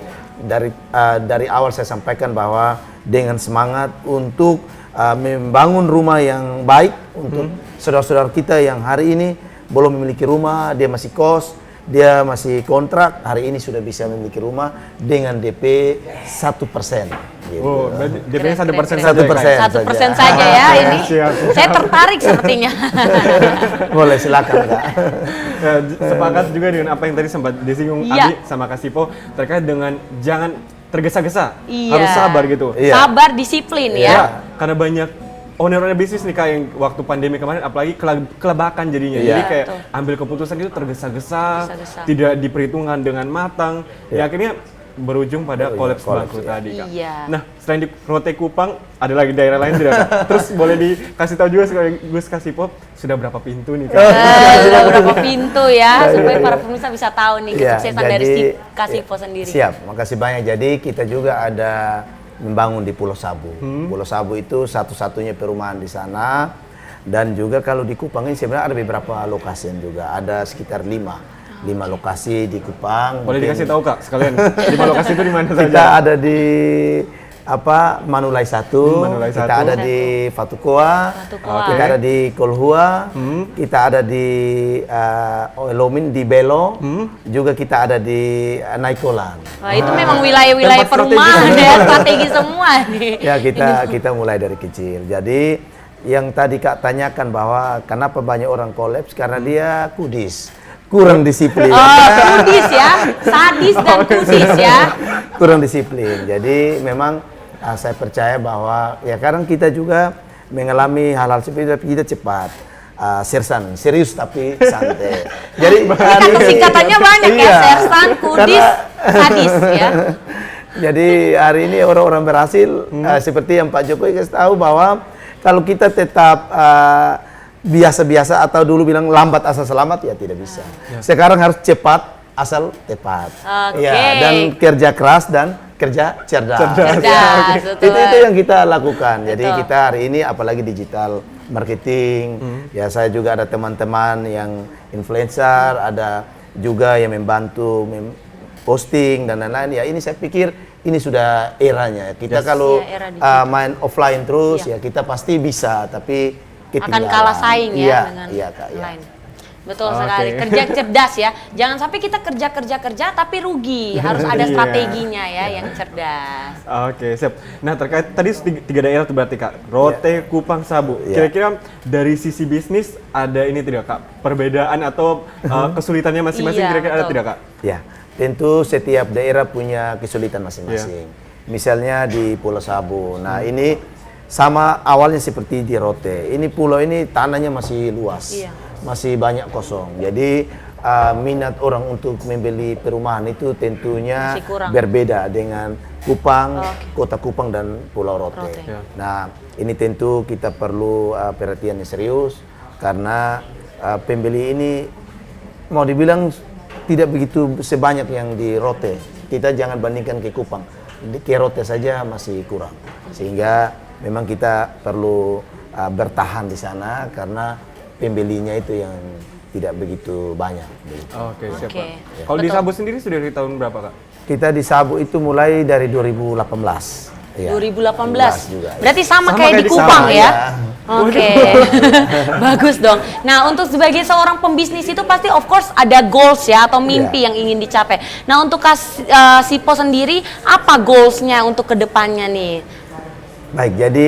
S3: dari awal saya sampaikan bahwa dengan semangat untuk membangun rumah yang baik untuk saudara-saudara kita yang hari ini belum memiliki rumah, dia masih kos, dia masih kontrak, hari ini sudah bisa memiliki rumah dengan DP 1%. Gitu.
S1: DP-nya 1%
S2: 1% saja ya ini. Saya tertarik sepertinya.
S3: Boleh, silakan Kak.
S1: Sepakat juga dengan apa yang tadi sempat disinggung Abi sama Kasipo terkait dengan jangan tergesa-gesa, harus sabar gitu.
S2: Sabar, disiplin ya.
S1: Karena banyak owner bisnis nih Kak yang waktu pandemi kemarin apalagi kelebakan jadinya. Jadi kayak ambil keputusan itu tergesa-gesa, tidak diperhitungkan dengan matang. Ya akhirnya berujung pada kolaps bangkrut tadi Kak. Nah, selain di Rote Kupang, ada lagi daerah lain tidak Kak? Terus boleh dikasih tahu juga Gus Kasipo sudah berapa pintu nih Kak?
S2: Sudah berapa pintu ya, supaya para pemirsa bisa tahu nih kesuksesan dari si Kasipo sendiri.
S3: Siap, makasih banyak. Jadi kita juga ada membangun di Pulau Sabu. Pulau Sabu itu satu-satunya perumahan di sana, dan juga kalau di Kupang ini sebenarnya ada beberapa lokasi juga, ada sekitar 5 lokasi di Kupang.
S1: Boleh dikasih tahu Kak sekalian 5 lokasi itu di mana saja?
S3: Kita ada di Manulai 1, kita ada di Fatukoa, kita ada di Kolhua, kita ada di Lomin di Belo, juga kita ada di Naikolan.
S2: Wah, itu memang wilayah-wilayah perumahan ya, strategi semua nih.
S3: Ya, kita mulai dari kecil. Jadi yang tadi Kak tanyakan bahwa kenapa banyak orang kolaps, karena dia kudis, kurang disiplin.
S2: Kudis ya, sadis dan kudis ya.
S3: Kurang disiplin. Jadi memang saya percaya bahwa ya kadang kita juga mengalami hal-hal seperti itu, tapi kita cepat. Sersan, serius tapi santai. Jadi
S2: kan singkatannya banyak ya, sersan, kudis, sadis ya.
S3: Jadi hari ini orang-orang berhasil seperti yang Pak Jokowi kasih tahu bahwa kalau kita tetap biasa-biasa atau dulu bilang lambat asal selamat, ya tidak bisa. Sekarang harus cepat asal tepat. Dan kerja keras dan kerja cerdas. Itu yang kita lakukan. Jadi kita hari ini apalagi digital marketing, ya saya juga ada teman-teman yang influencer, ada juga yang membantu posting dan lain-lain. Ya ini saya pikir ini sudah eranya. Kita kalau main offline terus ya kita pasti bisa, tapi
S2: akan kalah saing ya dengan lain. Betul
S1: Oke.
S2: sekali, kerja cerdas ya. Jangan sampai kita kerja tapi rugi. Harus ada
S1: Iya.
S2: strateginya ya yang cerdas.
S1: Oke, siap. Nah, terkait tadi tiga daerah itu berarti Kak, Rote, Kupang, Sabu.
S3: Iya.
S1: Kira-kira dari sisi bisnis ada ini tidak Kak? Perbedaan atau kesulitannya masing-masing
S2: Iya,
S1: kira-kira ada
S2: betul.
S1: tidak Kak?
S3: Ya, tentu setiap daerah punya kesulitan masing-masing. Misalnya di Pulau Sabu. Nah, ini sama awalnya seperti di Rote. Ini pulau ini tanahnya masih luas.
S2: Iya.
S3: Masih banyak kosong. Jadi minat orang untuk membeli perumahan itu tentunya
S2: Masih kurang.
S3: berbeda dengan Kupang, Kota Kupang dan Pulau Rote.
S2: Rote.
S1: Ya.
S3: Nah, ini tentu kita perlu perhatian yang serius karena pembeli ini mau dibilang tidak begitu sebanyak yang di Rote. Kita jangan bandingkan ke Kupang. Ke Rote saja masih kurang. Sehingga memang kita perlu bertahan di sana karena pembelinya itu yang tidak begitu banyak.
S1: Oke, siap
S2: Oke.
S1: Kak. Kalau di
S2: Betul.
S1: Sabu sendiri sudah dari tahun berapa Kak?
S3: Kita di Sabu itu mulai dari 2018. Iya.
S2: 2018.
S3: juga.
S2: Berarti sama,
S1: Sama
S2: kayak
S1: kayak
S2: di
S1: di
S2: Kupang
S1: Sabu,
S2: ya?
S3: ya.
S2: Oke. Bagus dong. Nah, untuk sebagai seorang pembisnis itu pasti of course ada goals ya atau mimpi yang ingin dicapai. Nah, untuk Sipo sendiri apa goalsnya untuk kedepannya nih?
S3: Baik, jadi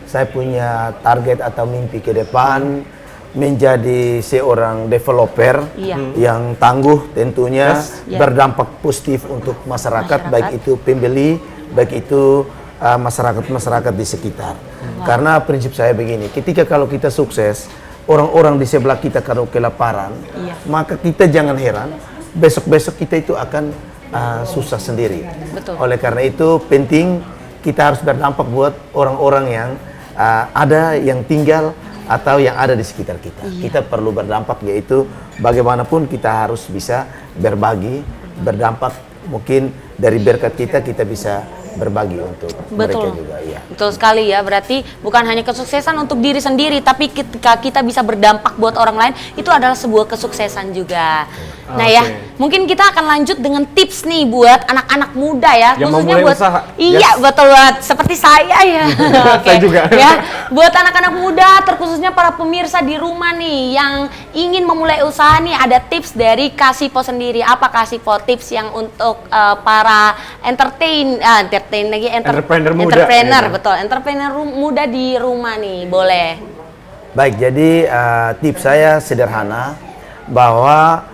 S3: saya punya target atau mimpi ke depan menjadi seorang developer
S2: Iya.
S3: yang tangguh tentunya
S2: Yes.
S3: berdampak positif untuk masyarakat, baik itu pembeli, baik itu masyarakat di sekitar. Karena prinsip saya begini, ketika kalau kita sukses, orang-orang di sebelah kita kalau kelaparan,
S2: Iya.
S3: maka kita jangan heran besok-besok kita itu akan susah sendiri.
S2: Betul.
S3: Oleh karena itu penting kita harus berdampak buat orang-orang yang ada yang tinggal atau yang ada di sekitar kita. Kita perlu berdampak, yaitu bagaimanapun kita harus bisa berbagi, berdampak. Mungkin dari berkat kita bisa berbagi untuk mereka
S2: Betul.
S3: juga. Ya.
S2: Betul sekali ya. Berarti bukan hanya kesuksesan untuk diri sendiri, tapi ketika kita bisa berdampak buat orang lain, itu adalah sebuah kesuksesan juga. Nah ya, mungkin kita akan lanjut dengan tips nih buat anak-anak muda ya,
S1: Yang mau
S2: khususnya
S1: mulai
S2: buat
S1: usaha.
S2: iya
S1: Yes.
S2: betul banget, seperti saya ya. Oke.
S1: Saya juga.
S2: Ya, buat anak-anak muda, terkhususnya para pemirsa di rumah nih yang ingin memulai usaha nih, ada tips dari Kasipo sendiri. Apa Kasipo tips yang untuk para
S1: Entrepreneur muda.
S2: entrepreneur,
S1: Iya.
S2: betul. Entrepreneur muda di rumah nih, boleh.
S3: Baik, jadi tips saya sederhana bahwa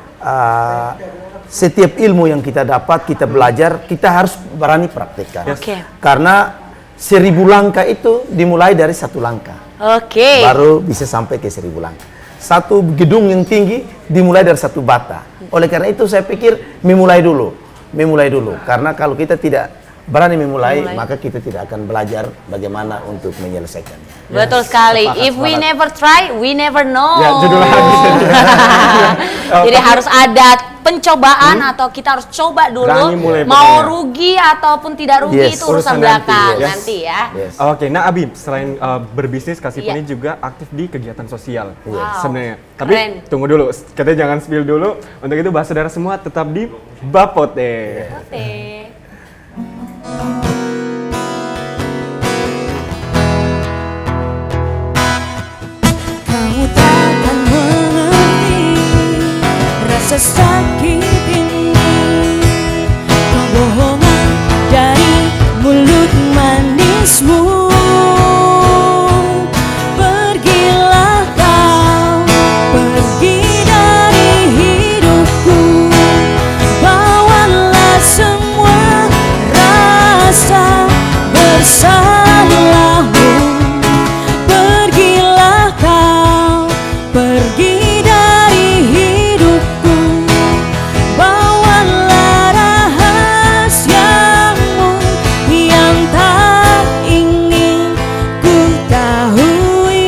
S3: setiap ilmu yang kita dapat, kita belajar, kita harus berani praktekkan.
S2: Oke.
S3: Karena 1000 langkah itu dimulai dari 1 langkah.
S2: Oke.
S3: Baru bisa sampai ke 1000 langkah. Satu gedung yang tinggi dimulai dari 1 bata. Oleh karena itu saya pikir memulai dulu. Karena kalau kita tidak berani memulai, maka kita tidak akan belajar bagaimana untuk menyelesaikannya.
S2: Betul sekali.
S3: Sepakat,
S2: If we
S3: sepakat.
S2: never try, we never know.
S1: Ya, judul lagu.
S2: Jadi harus ada pencobaan atau kita harus coba dulu.
S1: Berani mulai
S2: Mau
S1: pokoknya.
S2: rugi ataupun tidak rugi
S3: Yes.
S2: itu urusan
S1: Urusan
S2: belakang
S1: nanti, yes.
S2: nanti ya.
S3: Yes.
S1: Oke, nah Abi, selain berbisnis, Kasipo
S2: Iya.
S1: ini juga aktif di kegiatan sosial
S2: Wow.
S1: sebenarnya. Tapi
S2: Keren.
S1: tunggu dulu, kita jangan spill dulu. Untuk itu bahas saudara semua tetap di Bapote.
S2: Oke.
S7: Kamu takkan mengerti rasa sakit ini, kebohongan dari mulut manismu. Pergilah kau, pergi dari hidupku, bawalah semua rasa bersalahmu. Pergilah kau, pergi dari hidupku, bawalah rahasiamu yang tak ingin ku tahui.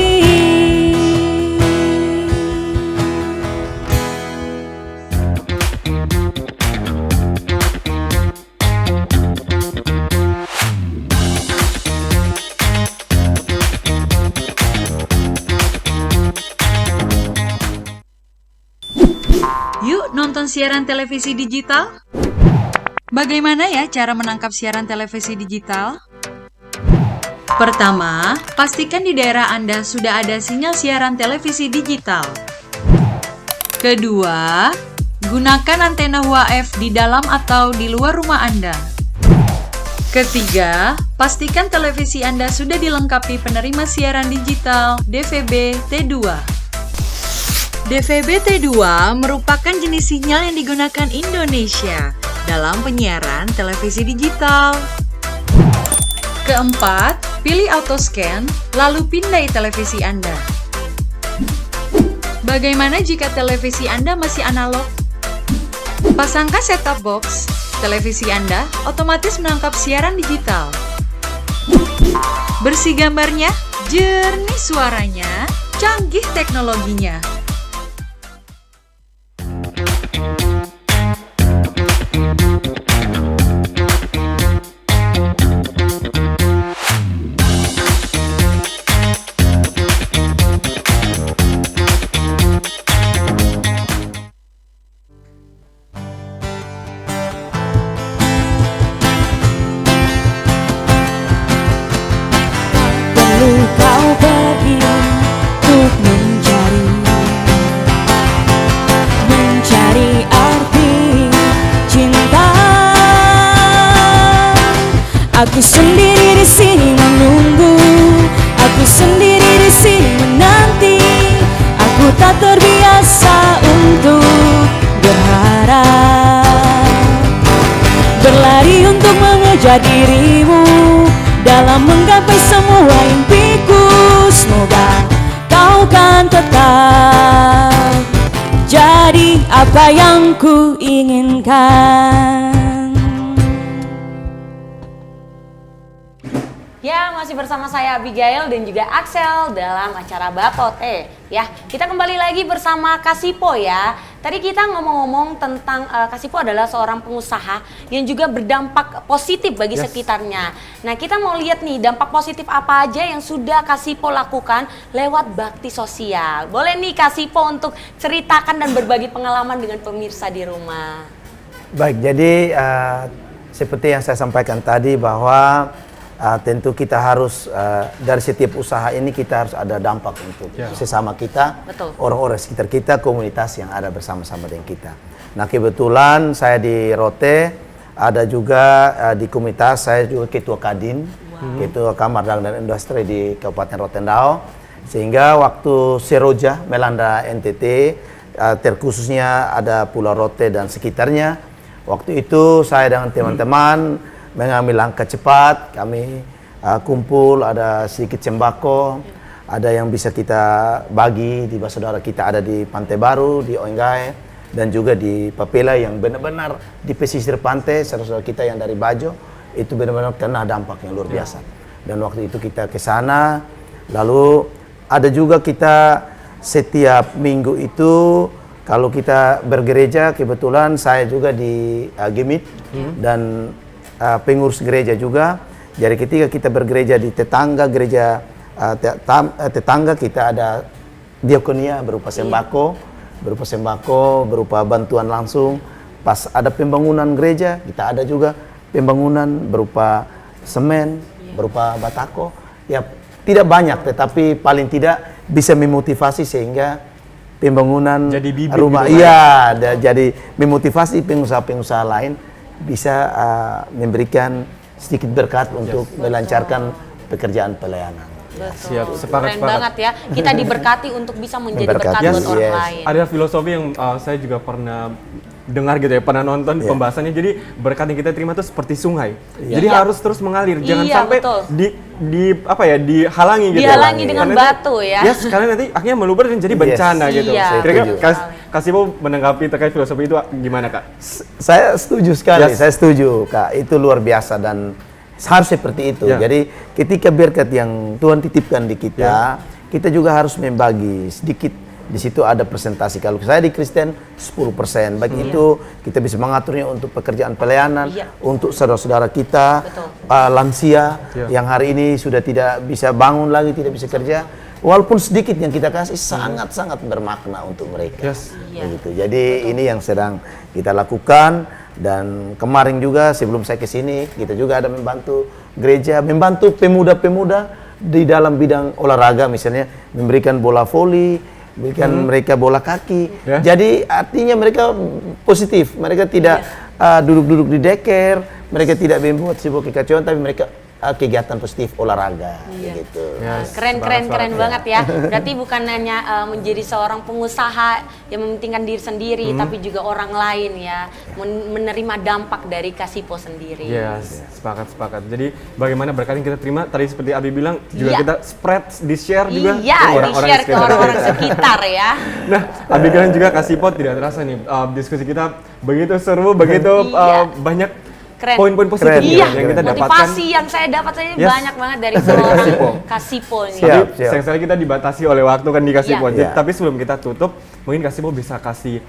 S4: Yuk nonton siaran televisi digital. Bagaimana ya cara menangkap siaran televisi digital? Pertama, pastikan di daerah Anda sudah ada sinyal siaran televisi digital. Kedua, gunakan antena UHF di dalam atau di luar rumah Anda. Ketiga, pastikan televisi Anda sudah dilengkapi penerima siaran digital DVB T2. DVB T2 merupakan jenis sinyal yang digunakan Indonesia dalam penyiaran televisi digital. Keempat, pilih auto scan, lalu pindai televisi Anda. Bagaimana jika televisi Anda masih analog? Pasangkan set-top box, televisi Anda otomatis menangkap siaran digital. Bersih gambarnya, jernih suaranya, canggih teknologinya.
S7: Perlu kau pergi untuk mencari arti cinta. Aku sendiri di sini menunggu, aku sendiri di sini menanti. Aku tak terbiasa untuk berharap, berlari untuk mengejar dirimu dalam menggapai semua impiku. Semoga kau kan tetap jadi apa yang ku inginkan.
S2: Ya, masih bersama saya Abigail dan juga Axel dalam acara Bakote. Ya, kita kembali lagi bersama Kasipo ya. Tadi kita ngomong-ngomong tentang Kasipo adalah seorang pengusaha yang juga berdampak positif bagi sekitarnya. Nah, kita mau lihat nih dampak positif apa aja yang sudah Kasipo lakukan lewat bakti sosial. Boleh nih Kasipo untuk ceritakan dan berbagi pengalaman dengan pemirsa di rumah.
S3: Baik, jadi seperti yang saya sampaikan tadi bahwa tentu kita harus dari setiap usaha ini kita harus ada dampak untuk sesama kita, orang-orang sekitar kita, komunitas yang ada bersama-sama dengan kita. Nah kebetulan saya di Rote, ada juga di komunitas saya juga ketua Kadin, ketua Kamar Dagang dan Industri di Kabupaten Rotendao. Sehingga waktu Seroja melanda NTT, terkhususnya ada Pulau Rote dan sekitarnya, waktu itu saya dengan teman-teman mengambil langkah cepat, kami kumpul, ada sedikit sembako, ada yang bisa kita bagi di saudara kita ada di Pantai Baru, di Oenggae, dan juga di Papela yang benar-benar di pesisir pantai, saudara-saudara kita yang dari Bajo, itu benar-benar kena dampaknya luar biasa. Dan waktu itu kita ke sana, lalu ada juga kita setiap minggu itu, kalau kita bergereja, kebetulan saya juga di Gemit, dan pengurus gereja juga. Jadi ketika kita bergereja di tetangga gereja tetangga kita ada diakonia berupa sembako, berupa bantuan langsung. Pas ada pembangunan gereja, kita ada juga pembangunan berupa semen, berupa batako. Ya tidak banyak, tetapi paling tidak bisa memotivasi sehingga pembangunan
S1: jadi
S3: rumah.
S1: gitu,
S3: Iya, jadi memotivasi pengusaha-pengusaha lain bisa memberikan sedikit berkat untuk melancarkan pekerjaan pelayanan.
S2: Betul.
S1: Sepakat.
S2: Keren banget ya. Kita diberkati untuk bisa menjadi berkat
S3: Memberkati,
S2: buat orang
S3: yes.
S2: lain.
S1: Ada filosofi yang saya juga pernah dengar gitu ya, pernah nonton pembahasannya. Jadi berkat yang kita terima itu seperti sungai. Jadi harus terus mengalir, jangan sampai
S2: betul.
S1: dihalangi gitu.
S2: Dihalangi dengan
S1: Karena
S2: batu ya.
S1: Ya, sekalian nanti akhirnya meluber dan jadi bencana gitu.
S2: Iya.
S1: Kira-kira Kasipo menanggapi terkait filosofi itu gimana, Kak?
S3: Saya setuju sekali, saya setuju, Kak. Itu luar biasa dan harus seperti itu. Jadi ketika berkat yang Tuhan titipkan di kita, kita juga harus membagi sedikit. Di situ ada presentasi. Kalau saya di Kristen 10%. Baik itu kita bisa mengaturnya untuk pekerjaan pelayanan, untuk saudara-saudara kita, lansia yang hari ini sudah tidak bisa bangun lagi, tidak bisa kerja. Walaupun sedikit yang kita kasih sangat-sangat bermakna untuk mereka. Begitu. Jadi ini yang sedang kita lakukan. Dan kemarin juga sebelum saya ke sini kita juga ada membantu gereja, membantu pemuda-pemuda di dalam bidang olahraga, misalnya memberikan bola voli, berikan mereka bola kaki.
S1: Ya.
S3: Jadi artinya mereka positif, mereka tidak duduk-duduk di deker, mereka tidak membuat sebuah kekacauan, tapi mereka kegiatan positif olahraga gitu.
S1: Yes,
S2: Keren banget ya. Berarti bukan hanya menjadi seorang pengusaha yang mementingkan diri sendiri, tapi juga orang lain ya, menerima dampak dari Kasipo sendiri.
S1: Yes, sepakat. Jadi bagaimana berkat yang kita terima tadi seperti Abi bilang juga kita spread, di-share juga
S2: Iya,
S1: ke orang-orang
S2: di-share ke
S1: sekitar
S2: orang-orang
S1: kita.
S2: sekitar ya.
S1: Nah, Abi bilang juga Kasipo tidak terasa nih diskusi kita begitu seru, begitu banyak
S2: Keren.
S1: poin-poin positif
S3: Keren.
S1: gitu yang kita dapatkan.
S2: Motivasi yang saya dapat saja
S1: Yes.
S2: banyak banget dari seorang Kasipo ini.
S3: Siap.
S1: Tapi sayang sekali kita dibatasi oleh waktu kan di Kasipo.
S2: Iya.
S1: Jadi, tapi sebelum kita tutup, mungkin Kasipo bisa kasih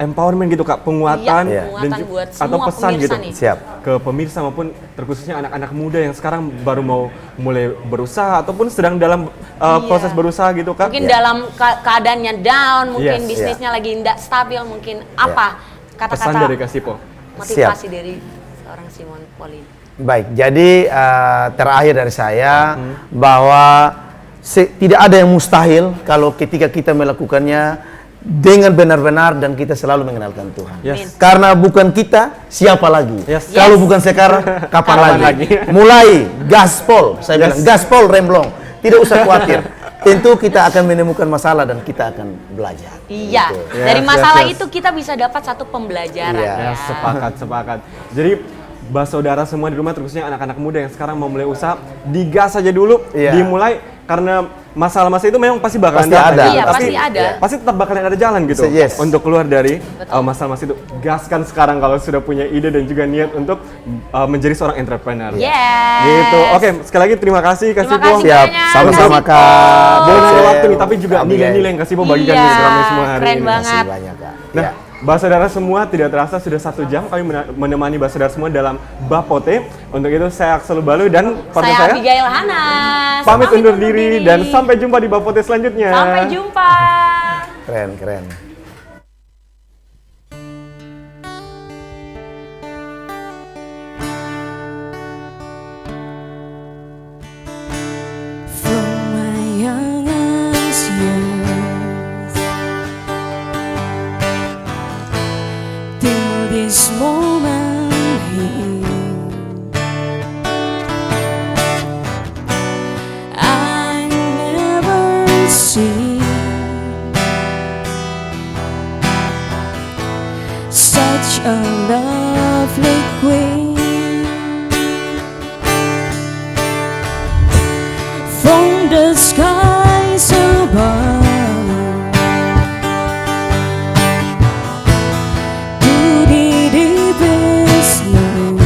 S1: empowerment gitu Kak, penguatan
S2: Iya, penguatan buat semua
S1: atau pesan
S2: pemirsa
S1: gitu
S2: nih.
S3: Siap.
S1: ke pemirsa maupun terkhususnya anak-anak muda yang sekarang baru mau mulai berusaha ataupun sedang dalam proses berusaha gitu Kak.
S2: Mungkin dalam keadaannya down, mungkin
S1: Yes.
S2: bisnisnya lagi tidak stabil, mungkin apa
S1: Pesan
S2: kata-kata
S1: dari Kasipo.
S2: motivasi dari seorang Simon Pauline.
S3: Baik, jadi terakhir dari saya bahwa tidak ada yang mustahil kalau ketika kita melakukannya dengan benar-benar dan kita selalu mengenalkan Tuhan.
S1: Yes.
S3: Karena bukan kita, siapa lagi?
S1: Yes.
S3: Kalau bukan sekarang, kapan lagi? Mulai gaspol, saya bilang gaspol remblong. Tidak usah khawatir. Tentu kita akan menemukan masalah dan kita akan belajar.
S2: Iya,
S3: Gitu.
S2: dari
S1: Yes,
S2: masalah
S1: yes.
S2: itu kita bisa dapat satu pembelajaran
S3: Iya.
S2: ya.
S1: Ya, sepakat. Jadi saudara semua di rumah terkhususnya anak-anak muda yang sekarang mau mulai usaha, digas aja dulu,
S3: Iya.
S1: dimulai karena masalah-masalah itu memang pasti bakalan
S3: Pasti
S1: datang
S3: ada.
S1: gitu.
S2: Iya,
S1: Tapi
S2: pasti ada.
S1: pasti tetap bakalan ada jalan gitu
S3: Yes.
S1: untuk keluar dari masalah-masalah itu. Gaskan sekarang kalau sudah punya ide dan juga niat untuk menjadi seorang entrepreneur.
S2: Yes.
S1: Gitu. Oke, sekali lagi terima kasih
S2: Terima
S1: Kasipo.
S2: kasih
S3: Siap,
S2: banyak,
S3: sama-sama
S2: Kasipo.
S3: Kak.
S1: Boleh nanya
S3: Saya-
S1: waktu nih, tapi juga
S3: Abigail.
S1: nilai-nilai yang Kasipo bagikan
S2: Iya,
S1: di ceramah semua hari
S2: keren
S1: ini.
S2: banget.
S3: Terima kasih banyak Kak.
S1: Nah,
S3: Ya.
S1: Saudara semua tidak terasa sudah 1 jam kami menemani saudara semua dalam Bapote. Untuk itu saya Axel Balu dan partner
S2: Saya
S1: saya
S2: Abigail Hanas.
S1: pamit undur diri dan sampai jumpa di Bapote selanjutnya.
S2: Sampai jumpa.
S3: Keren.
S7: From my youngest years till this moment here, I never seen such a lovely queen. From the skies above to the deepest blue,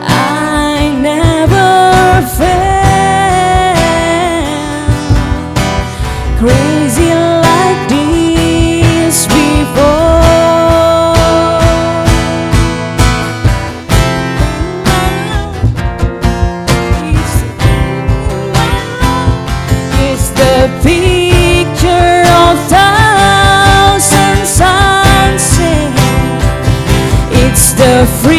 S7: I never felt crazy like this before. It's the picture of thousand sunsets. It's the free